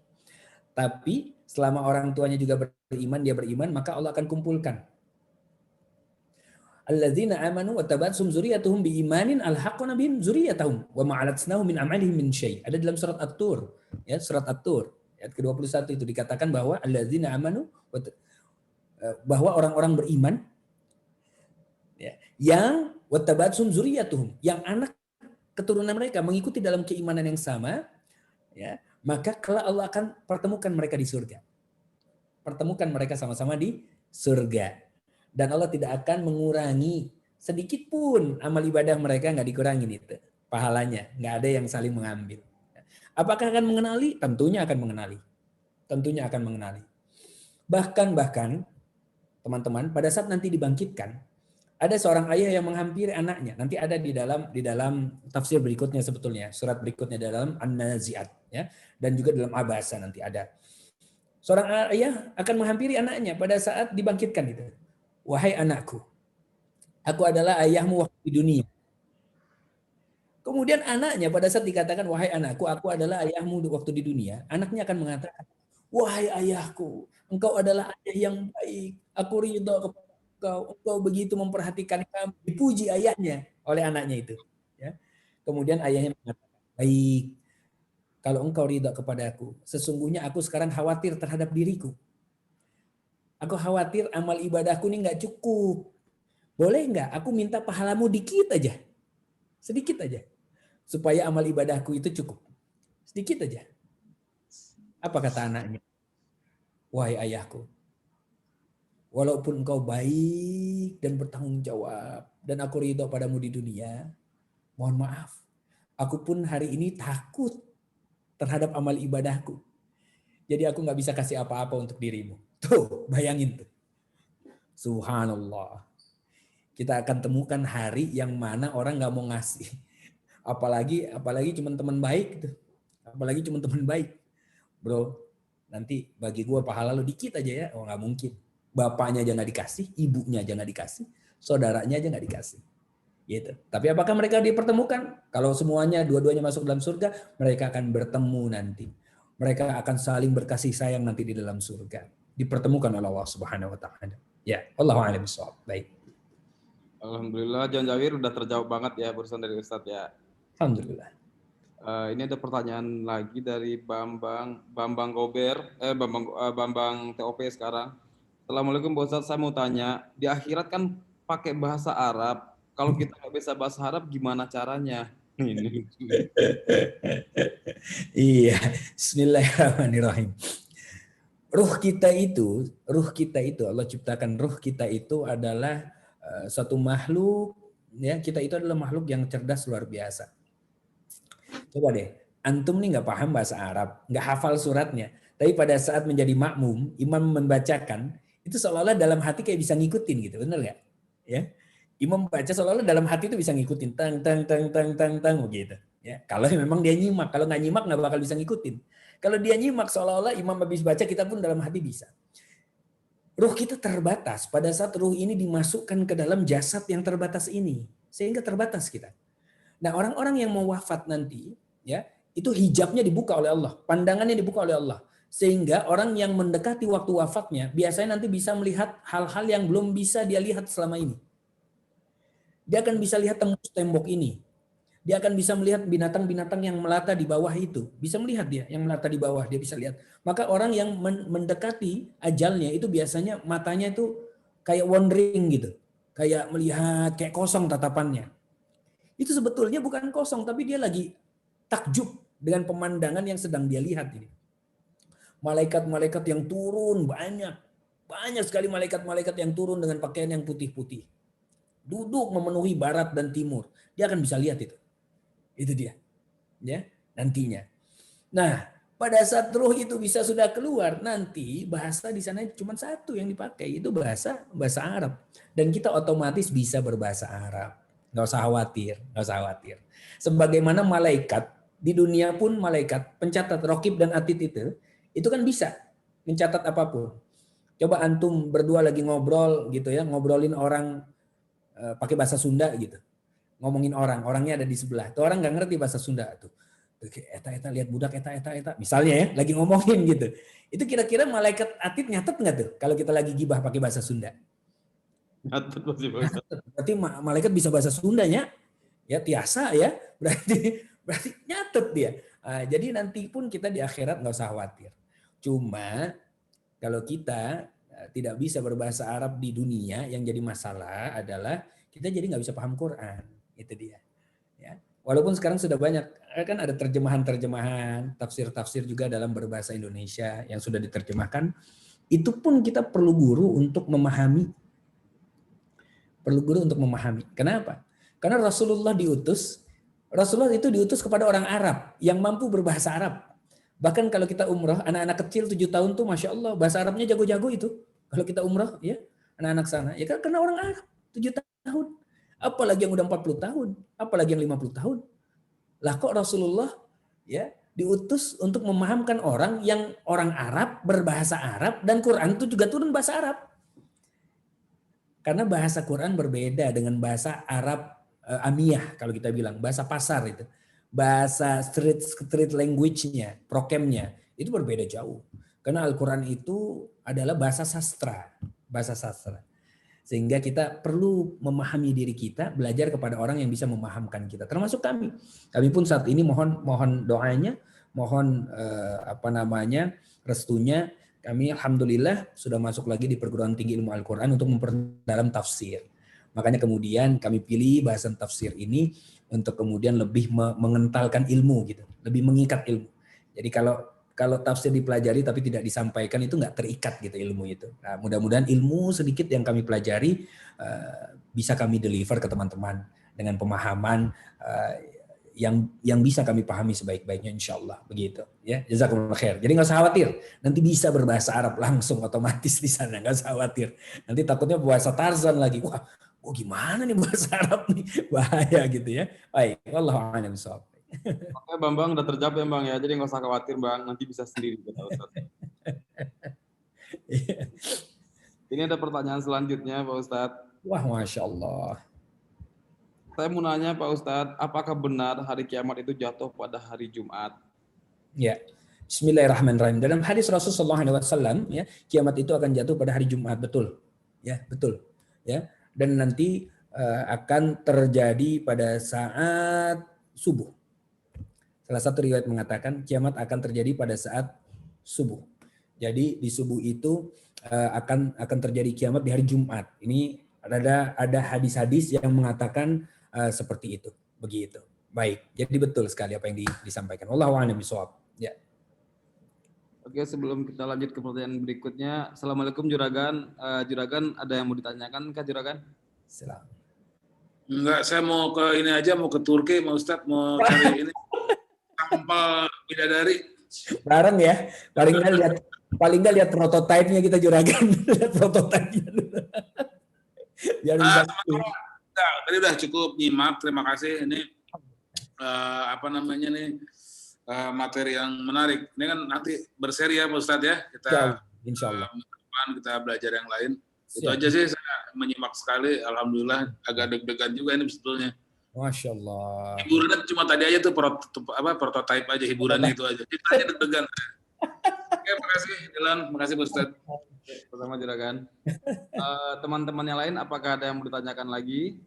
Speaker 1: Tapi selama orang tuanya juga beriman, dia beriman, maka Allah akan kumpulkan. Alladzina amanu wa tabatsum dzurriyyatuhum biimanin alhaqna bihim dzurriyyatahum wa ma alatnahum min amalihim min syai'. Ada dalam surat At-Tur, ya, surat At-Tur ayat ke-21 itu dikatakan bahwa alladzina amanu, bahwa orang-orang beriman ya, yang wa tabatsum dzurriyyatuhum, yang anak keturunan mereka mengikuti dalam keimanan yang sama, ya, maka kelak Allah akan pertemukan mereka di surga. Pertemukan mereka sama-sama di surga. Dan Allah tidak akan mengurangi sedikit pun amal ibadah mereka, nggak dikurangin itu. Pahalanya, nggak ada yang saling mengambil. Apakah akan mengenali? Tentunya akan mengenali. Tentunya akan mengenali. Bahkan teman-teman, pada saat nanti dibangkitkan, ada seorang ayah yang menghampiri anaknya. Nanti ada di dalam tafsir berikutnya sebetulnya, surat berikutnya dalam An-Nazi'at, ya, dan juga dalam Abasa nanti ada. Seorang ayah akan menghampiri anaknya pada saat dibangkitkan itu. Wahai anakku, aku adalah ayahmu waktu di dunia. Kemudian anaknya pada saat dikatakan wahai anakku, aku adalah ayahmu waktu di dunia, anaknya akan mengatakan, wahai ayahku, engkau adalah ayah yang baik. Aku ridho kepada engkau begitu memperhatikan kami. Dipuji ayahnya oleh anaknya itu. Ya. Kemudian ayahnya mengatakan, baik, kalau engkau ridha kepadaku, sesungguhnya aku sekarang khawatir terhadap diriku. Aku khawatir amal ibadahku ini nggak cukup. Boleh nggak aku minta pahalamu dikit aja? Sedikit aja. Supaya amal ibadahku itu cukup. Sedikit aja. Apa kata anaknya? Wahai ayahku, walaupun engkau baik dan bertanggung jawab dan aku ridho padamu di dunia, mohon maaf, aku pun hari ini takut terhadap amal ibadahku. Jadi aku nggak bisa kasih apa-apa untuk dirimu. Tuh, bayangin tuh. Subhanallah. Kita akan temukan hari yang mana orang nggak mau ngasih. Apalagi cuma teman baik tuh. Apalagi cuma teman baik. Bro, nanti bagi gue pahala lo dikit aja ya. Oh, nggak mungkin. Bapaknya aja nggak dikasih, ibunya aja nggak dikasih, saudaranya aja nggak dikasih. Gitu. Tapi apakah mereka dipertemukan? Kalau semuanya dua-duanya masuk dalam surga, mereka akan bertemu nanti. Mereka akan saling berkasih sayang nanti di dalam surga. dipertemukan oleh Allah Subhanahu wa taala. Ya, wallahu a'lam bishawab. Baik.
Speaker 2: Alhamdulillah John Jawir udah terjawab banget ya barusan dari Ustadz ya.
Speaker 1: Alhamdulillah.
Speaker 2: Ini ada pertanyaan lagi dari Bambang Gober, Bambang TOP sekarang. Assalamualaikum Pak Ustadz, saya mau tanya, di akhirat kan pakai bahasa Arab. Kalau kita nggak bisa bahasa Arab, gimana caranya? Ini.
Speaker 1: Iya, Bismillahirrahmanirrahim. Ruh kita itu Allah ciptakan ruh kita itu adalah satu makhluk, ya, kita itu adalah makhluk yang cerdas luar biasa. Coba deh, antum nih nggak paham bahasa Arab, nggak hafal suratnya, tapi pada saat menjadi makmum, imam membacakan, itu seolah-olah dalam hati kayak bisa ngikutin gitu, bener nggak? Ya, imam baca seolah-olah dalam hati itu bisa ngikutin, tang tang tang tang tang tang begitu. Ya, kalau memang dia nyimak, kalau nggak nyimak nggak bakal bisa ngikutin. Kalau dia nyimak seolah-olah imam habis baca, kita pun dalam hati bisa. Ruh kita terbatas pada saat ruh ini dimasukkan ke dalam jasad yang terbatas ini, sehingga terbatas kita. Nah, orang-orang yang mau wafat nanti, ya, itu hijabnya dibuka oleh Allah, pandangannya dibuka oleh Allah. Sehingga orang yang mendekati waktu wafatnya biasanya nanti bisa melihat hal-hal yang belum bisa dia lihat selama ini. Dia akan bisa lihat tembus tembok ini. Dia akan bisa melihat binatang-binatang yang melata di bawah itu. Bisa melihat dia yang melata di bawah, dia bisa lihat. Maka orang yang mendekati ajalnya itu biasanya matanya itu kayak wandering gitu. Kayak melihat, kayak kosong tatapannya. Itu sebetulnya bukan kosong, tapi dia lagi takjub dengan pemandangan yang sedang dia lihat ini. Malaikat-malaikat yang turun banyak sekali malaikat-malaikat yang turun dengan pakaian yang putih-putih. Duduk memenuhi barat dan timur. Dia akan bisa lihat itu. Itu dia. Ya, nantinya. Nah, pada saat ruh itu bisa sudah keluar, nanti bahasa di sana cuma satu yang dipakai, itu bahasa Arab. Dan kita otomatis bisa berbahasa Arab. Nggak usah khawatir. Sebagaimana malaikat, di dunia pun malaikat, pencatat raqib dan atid itu kan bisa mencatat apapun. Coba antum berdua lagi ngobrol gitu ya, ngobrolin orang pakai bahasa Sunda gitu. Ngomongin orangnya ada di sebelah. Tuh orang nggak ngerti bahasa Sunda tuh. Eta lihat budak eta. Misalnya ya, lagi ngomongin gitu. Itu kira-kira malaikat atid nyatet nggak tuh kalau kita lagi gibah pakai bahasa Sunda?
Speaker 2: Nyatet.
Speaker 1: Berarti malaikat bisa bahasa Sundanya. Ya tiasa ya. Berarti nyatet dia. Jadi nanti pun kita di akhirat nggak usah khawatir. Cuma kalau kita tidak bisa berbahasa Arab di dunia, yang jadi masalah adalah kita jadi nggak bisa paham Quran. Itu dia. Ya. Walaupun sekarang sudah banyak, kan ada terjemahan-terjemahan, tafsir-tafsir juga dalam berbahasa Indonesia yang sudah diterjemahkan. Itu pun kita perlu guru untuk memahami. Kenapa? Karena Rasulullah itu diutus kepada orang Arab yang mampu berbahasa Arab. Bahkan kalau kita umrah, anak-anak kecil 7 tahun tuh Masya Allah, bahasa Arabnya jago-jago itu. Kalau kita umrah, ya anak-anak sana. Ya kan karena orang Arab, 7 tahun. Apalagi yang udah 40 tahun, apalagi yang 50 tahun. Lah kok Rasulullah ya diutus untuk memahamkan orang yang orang Arab, berbahasa Arab, dan Quran itu juga turun bahasa Arab. Karena bahasa Quran berbeda dengan bahasa Arab amiyah kalau kita bilang, bahasa pasar itu. Bahasa street language-nya, prokemnya, itu berbeda jauh. Karena Al-Quran itu adalah bahasa sastra. Sehingga kita perlu memahami diri kita, belajar kepada orang yang bisa memahamkan kita. Termasuk kami. Kami pun saat ini mohon doanya, mohon restunya. Kami alhamdulillah sudah masuk lagi di perguruan tinggi ilmu Al-Quran untuk memperdalam tafsir. Makanya kemudian kami pilih bahasan tafsir ini untuk kemudian lebih mengentalkan ilmu gitu, lebih mengikat ilmu. Jadi kalau tafsir dipelajari tapi tidak disampaikan itu nggak terikat gitu ilmu itu. Nah, mudah-mudahan ilmu sedikit yang kami pelajari bisa kami deliver ke teman-teman dengan pemahaman yang bisa kami pahami sebaik-baiknya insyaallah begitu ya. Jazakumullah khair. Jadi nggak usah khawatir, nanti bisa berbahasa Arab langsung otomatis di sana, nggak usah khawatir. Nanti takutnya bahasa Tarzan lagi. Wah, gimana nih bahasa Arab nih? Bahaya gitu ya. Baik, wallahu a'lam bishawab.
Speaker 2: Oke Bang, udah terjawab ya Bang ya. Jadi nggak usah khawatir Bang, nanti bisa sendiri kata Ustaz. Ini ada pertanyaan selanjutnya Pak Ustadz.
Speaker 1: Wah, Masya Allah.
Speaker 2: Saya mau nanya Pak Ustadz, apakah benar hari kiamat itu jatuh pada hari Jumat?
Speaker 1: Ya, Bismillahirrahmanirrahim. Dalam hadis Rasulullah SAW, ya, kiamat itu akan jatuh pada hari Jumat, betul. Ya, betul. Ya, dan nanti akan terjadi pada saat subuh. Salah satu riwayat mengatakan kiamat akan terjadi pada saat subuh. Jadi di subuh itu akan terjadi kiamat di hari Jumat. Ini ada hadis-hadis yang mengatakan seperti itu, begitu. Baik, jadi betul sekali apa yang disampaikan. Wallahu a'lam bishawab. Ya.
Speaker 2: Oke, sebelum kita lanjut ke pertanyaan berikutnya, Assalamualaikum Juragan. Juragan, ada yang mau ditanyakan Kak Juragan?
Speaker 1: Salam.
Speaker 3: Enggak, saya mau ke ini aja, mau ke Turki, mau Ustadz, mau cari ini sampel bidadari.
Speaker 1: Bareng ya, paling nggak lihat prototipenya kita Juragan. Lihat prototipenya dulu. Biar bisa.
Speaker 3: Tadi udah cukup nyimak, terima kasih. Ini apa namanya nih, materi yang menarik. Ini kan nanti berseri ya Pak Ustadz ya. Kita
Speaker 1: Insya Allah.
Speaker 3: Kita belajar yang lain. Itu aja sih, saya menyimak sekali. Alhamdulillah, agak deg-degan juga ini sebetulnya.
Speaker 1: Masya Allah.
Speaker 3: Hiburan cuma tadi aja tuh prototype aja, hiburannya itu aja. Kita aja deg-degan. Oke, makasih Dilan, makasih Pak Ustadz.
Speaker 2: Pertama Juragan. Teman-teman yang lain, apakah ada yang mau ditanyakan lagi?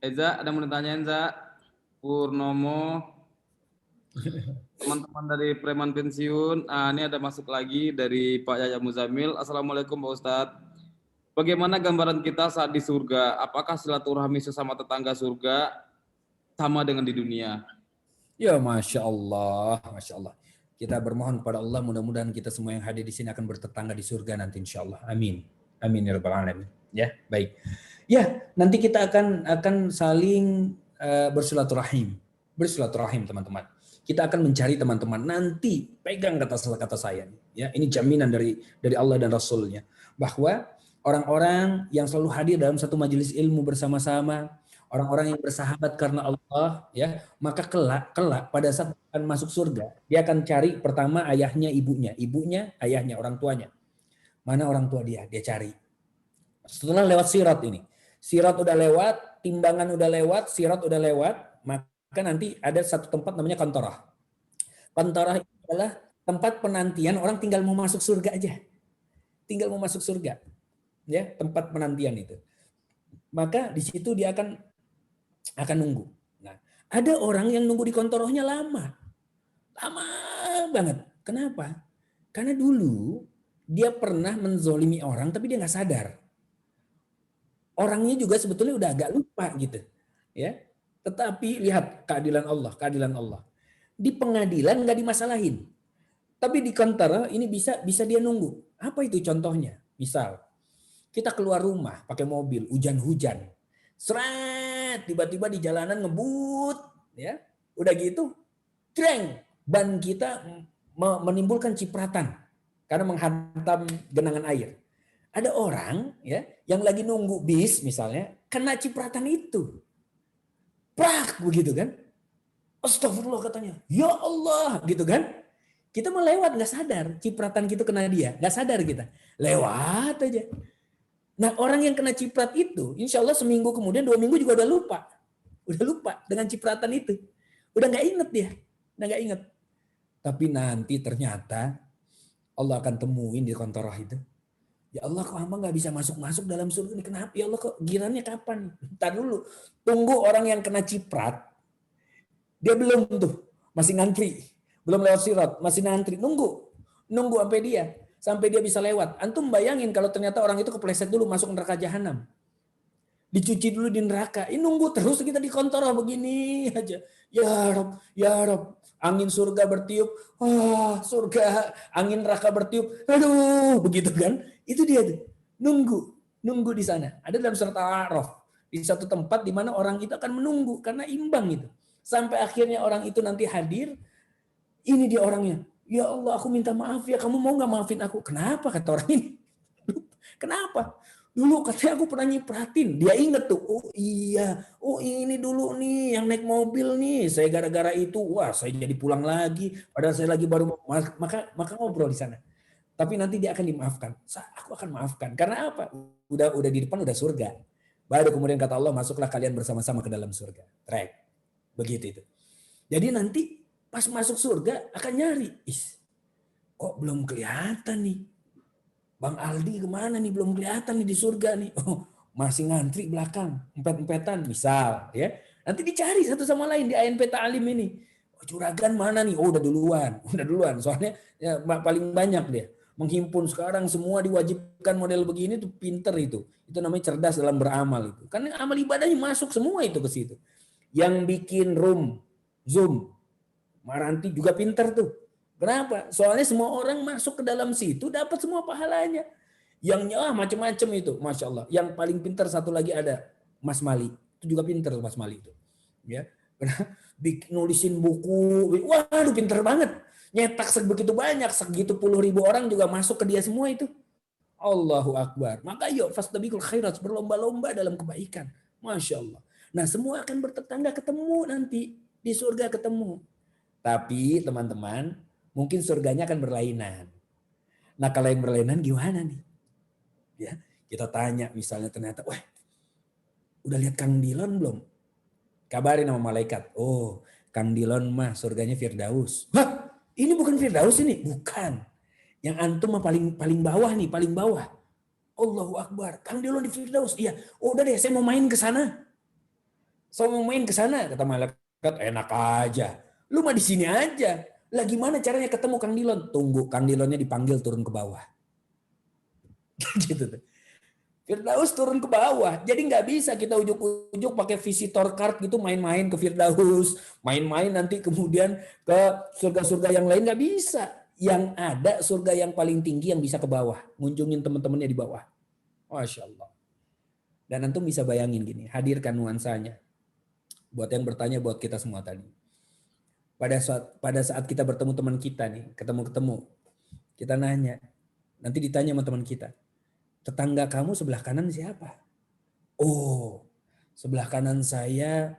Speaker 2: Eza, ada yang mau ditanyain, Za? Purnomo. Teman-teman dari Preman Pensiun. Ini ada masuk lagi dari Pak Yaya Muzamil. Assalamualaikum Pak Ustadz. Bagaimana gambaran kita saat di surga? Apakah silaturahmi sesama tetangga surga sama dengan di dunia?
Speaker 1: Ya, Masya Allah. Masya Allah. Kita bermohon kepada Allah, mudah-mudahan kita semua yang hadir di sini akan bertetangga di surga nanti insya Allah. Amin. Amin ya rabbal alamin. Ya, baik. Ya, nanti kita akan saling bersilaturahim. Bersilaturahim teman-teman. Kita akan mencari teman-teman. Nanti pegang kata saya. Ya, ini jaminan dari Allah dan Rasulnya. Bahwa orang-orang yang selalu hadir dalam satu majelis ilmu bersama-sama, orang-orang yang bersahabat karena Allah, ya, maka kelak pada saat akan masuk surga, dia akan cari pertama ayahnya, ibunya, ayahnya, orang tuanya. Mana orang tua dia cari. Setelah lewat sirat ini, sirat udah lewat, timbangan udah lewat, sirat udah lewat, maka nanti ada satu tempat namanya kantorah. Kantorah itu adalah tempat penantian orang tinggal mau masuk surga aja. Tinggal mau masuk surga. Ya, tempat penantian itu. Maka di situ dia akan nunggu. Nah, ada orang yang nunggu di kontorohnya lama. Lama banget. Kenapa? Karena dulu dia pernah menzolimi orang tapi dia nggak sadar. Orangnya juga sebetulnya udah agak lupa gitu. Ya. Tetapi lihat keadilan Allah. Di pengadilan nggak dimasalahin. Tapi di kantor ini bisa dia nunggu. Apa itu contohnya? Misal, kita keluar rumah pakai mobil, hujan-hujan. Seret, tiba-tiba di jalanan ngebut. Ya. Udah gitu, treng, ban kita menimbulkan cipratan. Karena menghantam genangan air. Ada orang ya yang lagi nunggu bis misalnya, kena cipratan itu. Prak, begitu kan. Astagfirullah katanya. Ya Allah, gitu kan. Kita mau lewat nggak sadar, cipratan kita kena dia, nggak sadar kita, lewat aja. Nah orang yang kena ciprat itu, insya Allah seminggu kemudian 2 minggu juga udah lupa dengan cipratan itu, udah nggak inget dia, udah nggak inget. Tapi nanti ternyata Allah akan temuin di kantorah itu. Ya Allah kok hamba nggak bisa masuk dalam surga ini, kenapa? Ya Allah kok girannya kapan? Ntar dulu, tunggu orang yang kena ciprat, dia belum tuh, masih ngantri. Belum lewat sirat, masih nantri, nunggu sampai dia bisa lewat. Antum bayangin kalau ternyata orang itu kepleset dulu masuk neraka jahanam. Dicuci dulu di neraka. Ini nunggu terus kita di kantor begini aja. Ya Rob, angin surga bertiup. Surga, angin neraka bertiup. Aduh, begitu kan? Itu dia tuh. Nunggu di sana. Ada dalam surat Al-A'raf. Di satu tempat di mana orang itu akan menunggu karena imbang itu. Sampai akhirnya orang itu nanti hadir. Ini dia orangnya. Ya Allah, aku minta maaf ya. Kamu mau nggak maafin aku? Kenapa kata orang ini? Kenapa? Dulu katanya aku pernah nyipratin. Dia inget tuh. Oh iya. Oh ini dulu nih yang naik mobil nih. Saya gara-gara itu. Wah saya jadi pulang lagi. Padahal saya lagi baru. Maka ngobrol di sana. Tapi nanti dia akan dimaafkan. Aku akan maafkan. Karena apa? Udah di depan udah surga. Baru kemudian kata Allah, masuklah kalian bersama-sama ke dalam surga. Trek. Begitu itu. Jadi nanti pas masuk surga akan nyari. Kok belum kelihatan nih? Bang Aldi kemana nih? Belum kelihatan nih di surga nih. Oh, masih ngantri belakang. Empet-empetan misal. Ya. Nanti dicari satu sama lain di ANP Ta'alim ini. Oh, Juragan mana nih? Oh udah duluan. Udah duluan. Soalnya ya, paling banyak dia. Menghimpun sekarang semua diwajibkan model begini tuh pinter itu. Itu namanya cerdas dalam beramal itu. Karena amal ibadahnya masuk semua itu ke situ. Yang bikin room, Zoom, Maranti juga pinter tuh. Kenapa? Soalnya semua orang masuk ke dalam situ dapat semua pahalanya. Yang macam-macam itu, Masya Allah. Yang paling pinter satu lagi ada, Mas Mali. Itu juga pinter Mas Mali itu. Ya, nulisin buku, waduh pinter banget. Nyetak sebegitu banyak, segitu puluh ribu orang juga masuk ke dia semua itu. Allahu Akbar. Maka yuk, fastabiqul khairat, berlomba-lomba dalam kebaikan. Masya Allah. Nah semua akan bertetangga ketemu nanti. Di surga ketemu. Tapi teman-teman, mungkin surganya akan berlainan. Nah kalau yang berlainan gimana nih? Ya, kita tanya misalnya ternyata, wah udah lihat Kang Dilon belum? Kabarin sama malaikat. Oh, Kang Dilon mah surganya Firdaus. Hah? Ini bukan Firdaus ini? Bukan. Yang antum mah paling bawah nih, paling bawah. Allahu Akbar. Kang Dilon di Firdaus. Iya. Oh, udah deh, saya mau main ke sana. Saya mau main ke sana, kata malaikat. Enak aja. Lu mah di sini aja. Lah gimana caranya ketemu Kang Dilon? Tunggu Kang Dilonnya dipanggil turun ke bawah. Gitu tuh. Firdaus turun ke bawah. Jadi nggak bisa kita ujuk-ujuk pakai visitor card gitu main-main ke Firdaus. Main-main nanti kemudian ke surga-surga yang lain nggak bisa. Yang ada surga yang paling tinggi yang bisa ke bawah. Ngunjungin teman-temannya di bawah. Masya Allah. Dan antum bisa bayangin gini. Hadirkan nuansanya. Buat yang bertanya buat kita semua tadi. Pada saat kita bertemu teman kita nih. Ketemu-ketemu. Kita nanya. Nanti ditanya sama teman kita. Tetangga kamu sebelah kanan siapa? Oh, sebelah kanan saya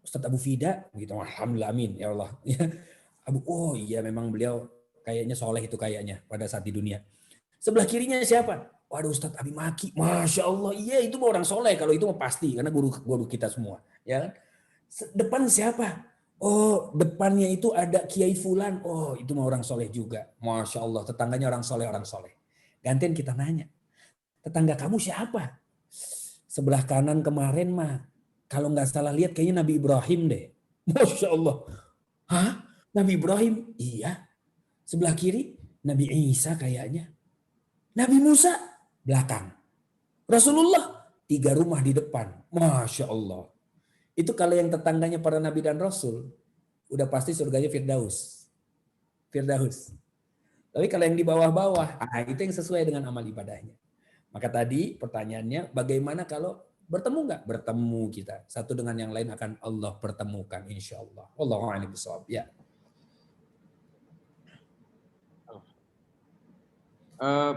Speaker 1: Ustadz Abu Fida, gitu. Alhamdulillah, amin ya Allah. Oh iya memang beliau kayaknya soleh itu kayaknya pada saat di dunia. Sebelah kirinya siapa? Waduh Ustadz Abi Maki, Masya Allah, iya itu orang soleh kalau itu pasti karena guru kita semua. Ya, depan siapa? Oh depannya itu ada Kiai Fulan. Oh itu mah orang soleh juga. Masya Allah, tetangganya orang soleh. Gantian kita nanya, tetangga kamu siapa? Sebelah kanan kemarin mah, kalau nggak salah lihat kayaknya Nabi Ibrahim deh. Masya Allah. Hah? Nabi Ibrahim? Iya. Sebelah kiri, Nabi Isa kayaknya. Nabi Musa? Belakang. Rasulullah? 3 rumah di depan. Masya Allah. Itu kalau yang tetangganya para Nabi dan Rasul, udah pasti surganya Firdaus. Tapi kalau yang di bawah-bawah, itu yang sesuai dengan amal ibadahnya. Maka tadi pertanyaannya, bagaimana kalau bertemu nggak? Bertemu kita. Satu dengan yang lain akan Allah pertemukan, insya Allah. Wallahu a'lam bishawab. Ya.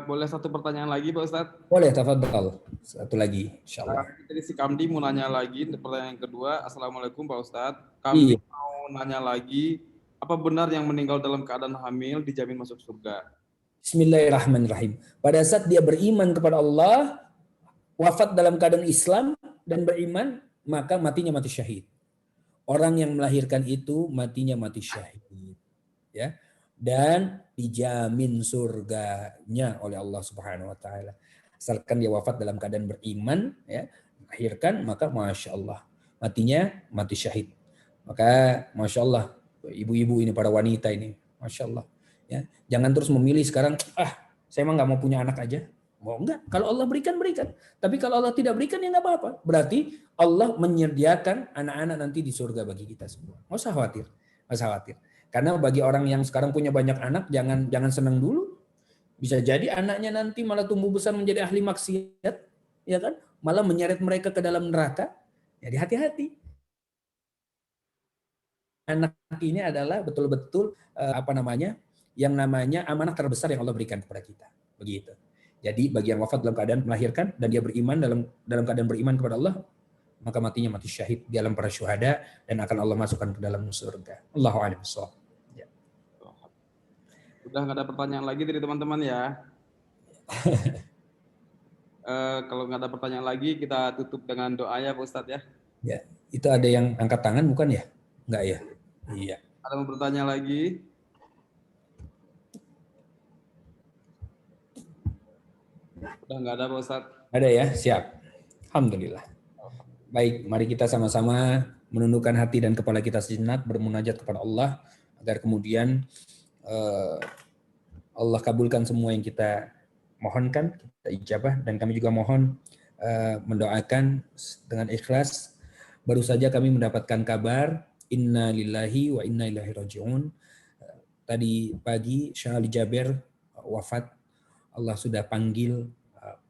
Speaker 2: Boleh satu pertanyaan lagi Pak Ustadz?
Speaker 1: Boleh, tafadhal. Satu lagi, insya Allah.
Speaker 2: Jadi si Kamdi mau nanya lagi, pertanyaan yang kedua. Assalamualaikum Pak Ustadz. Kamdi mau nanya lagi, apa benar yang meninggal dalam keadaan hamil dijamin masuk surga?
Speaker 1: Bismillahirrahmanirrahim. Pada saat dia beriman kepada Allah, wafat dalam keadaan Islam dan beriman, maka matinya mati syahid. Orang yang melahirkan itu matinya mati syahid. Ya. Dan dijamin surganya oleh Allah Subhanahu wa taala. Asalkan dia wafat dalam keadaan beriman, ya, melahirkan, maka Masya Allah. Matinya mati syahid. Maka Masya Allah, ibu-ibu ini, para wanita ini, Masya Allah. Ya, jangan terus memilih sekarang, saya emang nggak mau punya anak aja. Mau enggak? Kalau Allah berikan, berikan. Tapi kalau Allah tidak berikan, ya nggak apa-apa. Berarti Allah menyediakan anak-anak nanti di surga bagi kita semua. Nggak usah khawatir. Nggak usah khawatir. Karena bagi orang yang sekarang punya banyak anak, jangan senang dulu. Bisa jadi anaknya nanti malah tumbuh besar menjadi ahli maksiat, ya kan? Malah menyeret mereka ke dalam neraka. Jadi hati-hati. Anak ini adalah betul-betul yang namanya amanah terbesar yang Allah berikan kepada kita. Begitu. Jadi bagi yang wafat dalam keadaan melahirkan dan dia beriman dalam keadaan beriman kepada Allah, maka matinya mati syahid di alam para syuhada dan akan Allah masukkan ke dalam surga. Allahu a'lam bishawab. Ya.
Speaker 2: Udah nggak ada pertanyaan lagi dari teman-teman ya. Kalau nggak ada pertanyaan lagi, kita tutup dengan doa ya Pak Ustadz ya.
Speaker 1: Ya, itu ada yang angkat tangan bukan ya? Enggak ya? Iya.
Speaker 2: Ada yang bertanya lagi? Udah nggak ada Pak Ustadz.
Speaker 1: Ada ya? Siap. Alhamdulillah. Baik, mari kita sama-sama menundukkan hati dan kepala kita sejenak, bermunajat kepada Allah, agar kemudian Allah kabulkan semua yang kita mohonkan, kita ijabah, dan kami juga mohon mendoakan dengan ikhlas. Baru saja kami mendapatkan kabar, inna lillahi wa inna ilaihi raji'un. Tadi pagi Syekh Ali Jaber wafat. Allah sudah panggil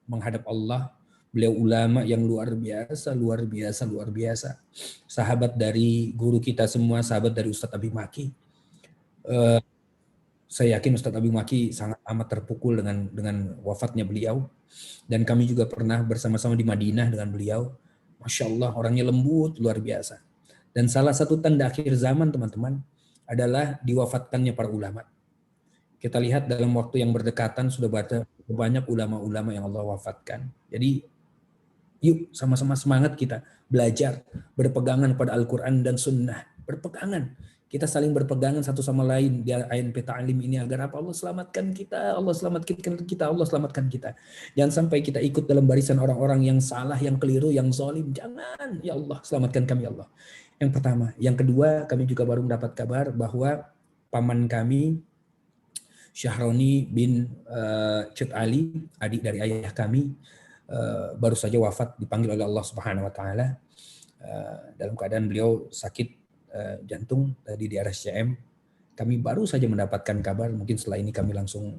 Speaker 1: menghadap Allah. Beliau ulama yang luar biasa, luar biasa, luar biasa. Sahabat dari guru kita semua, sahabat dari Ustadz Abi Maki. Saya yakin Ustadz Abi Maki sangat amat terpukul dengan wafatnya beliau. Dan kami juga pernah bersama-sama di Madinah dengan beliau. Masya Allah, orangnya lembut, luar biasa. Dan salah satu tanda akhir zaman, teman-teman, adalah diwafatkannya para ulama. Kita lihat dalam waktu yang berdekatan sudah banyak ulama-ulama yang Allah wafatkan. Jadi yuk sama-sama semangat kita belajar, berpegangan pada Al-Quran dan Sunnah. Berpegangan. Kita saling berpegangan satu sama lain di ANP Ta'lim ini agar apa? Allah selamatkan kita, Allah selamatkan kita, Allah selamatkan kita. Jangan sampai kita ikut dalam barisan orang-orang yang salah, yang keliru, yang zalim. Jangan. Ya Allah, selamatkan kami Allah. Yang pertama. Yang kedua, kami juga baru mendapat kabar bahwa paman kami, Syahroni bin Cut Ali, adik dari ayah kami, baru saja wafat, dipanggil oleh Allah Subhanahu wa taala dalam keadaan beliau sakit jantung tadi di RSCM. Kami baru saja mendapatkan kabar, mungkin setelah ini kami langsung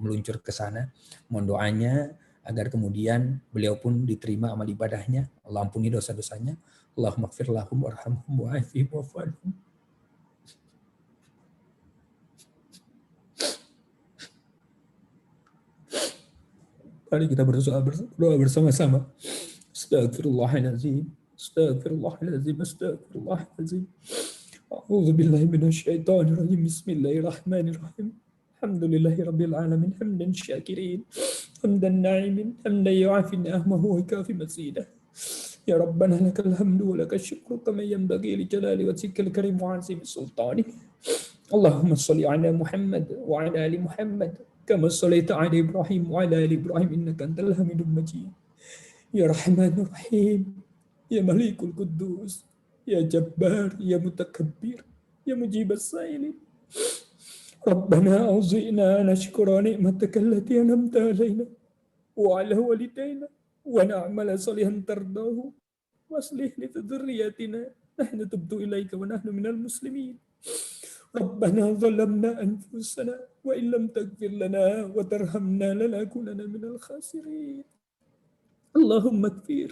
Speaker 1: meluncur ke sana. Mohon doanya agar kemudian beliau pun diterima amal ibadahnya, Allah ampuni dosa-dosanya. Allahumma ighfir lahum warhamhum wa'afihim wa'fu anhum. Mari kita berdoa bersama-sama. Astaghfirullahaladzim. Astaghfirullahaladzim. Astaghfirullahaladzim. A'udzu billahi minasyaitonir rajim. Bismillahirrahmanirrahim. Alhamdulillahi rabbil alamin. Hamdan syakirin. Hamdan na'imin. Hamdan yu'afi ni'amahu wa yukafi mazidah. Ya Rabbana lakal hamdu wa lakal syukru kama yanbaghi li jalali wajhikal karim wa 'azimi sultanik. Allahumma shalli ala Muhammad wa ala ali Muhammad. كما صليت على إبراهيم وعلى آل إبراهيم إنك أنت الحميد المجيد يا رحمن الرحيم يا مليك القدوس يا جبار يا متكبر يا مجيب السائلين ربنا أوزئنا نشكر نعمتك التي أنعمت علينا وعلى والدينا ونعمل صالحا ترضاه واصلح لذريتنا نحن تبت إليك ونحن من المسلمين ربنا ظلمنا أنفسنا وإن لم تغفر لنا وترحمنا لنكونن من الخاسرين اللهم اغفر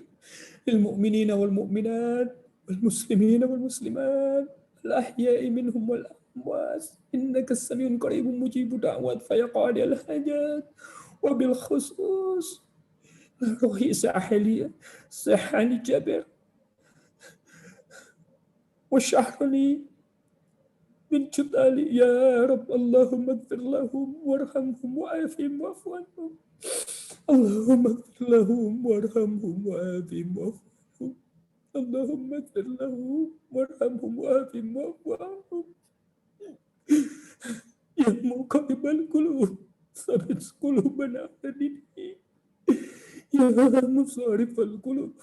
Speaker 1: للمؤمنين والمؤمنات والمسلمين والمسلمات الأحياء منهم والأموات إنك السميع قريب مجيب دعوات فيقع الحاجات وبالخصوص روحي ساحلي جابر وشحرني من جدالي يا رب اللهم اغفر لهم وارحمهم وعافهم واعف عنهم اللهم اغفر لهم وارحمهم وعافهم واعف عنهم اللهم اغفر لهم وارحمهم وعافهم واعف عنهم يا مقلب القلوب ثبت قلوبنا على دينك يا مصرف القلوب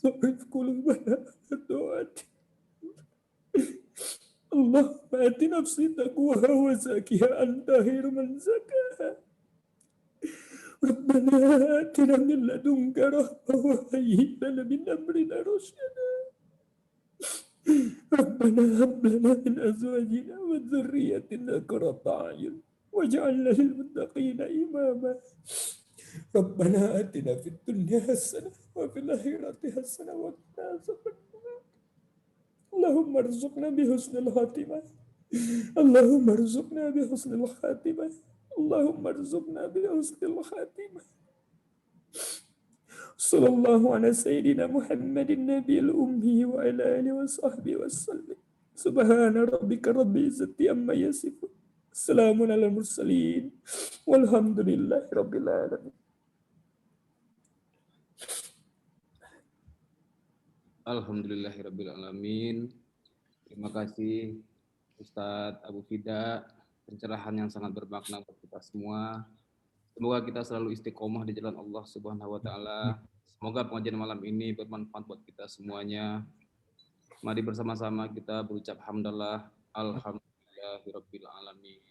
Speaker 1: صرف قلوبنا على طاعتك اللهم آت نفسي تقواها وزكها أنت خير من زكاها ربنا آتنا من لدنك رحمة وهيئ لنا من أمرنا رشدا ربنا هب لنا من أزواجنا وذريتنا قرة أعين واجعلنا للمتقين إماما ربنا آتنا في الدنيا حسنة وفي الآخرة حسنة وقنا عذاب النار اللهم ارزقنا بحسن الخاتمة اللهم ارزقنا بحسن الخاتمة اللهم ارزقنا بحسن الخاتمة صلى الله على سيدنا محمد النبي الأمي وعلى آله وصحبه وسلم سبحان ربك رب العزة عما يصفون السلام على المرسلين والحمد لله رب العالمين
Speaker 2: Alhamdulillahirabbil alamin. Terima kasih Ustadz Abu Fida, pencerahan yang sangat bermakna buat kita semua. Semoga kita selalu istiqomah di jalan Allah Subhanahu wa taala. Semoga pengajian malam ini bermanfaat buat kita semuanya. Mari bersama-sama kita berucap hamdalah alhamdulillahirabbil alamin.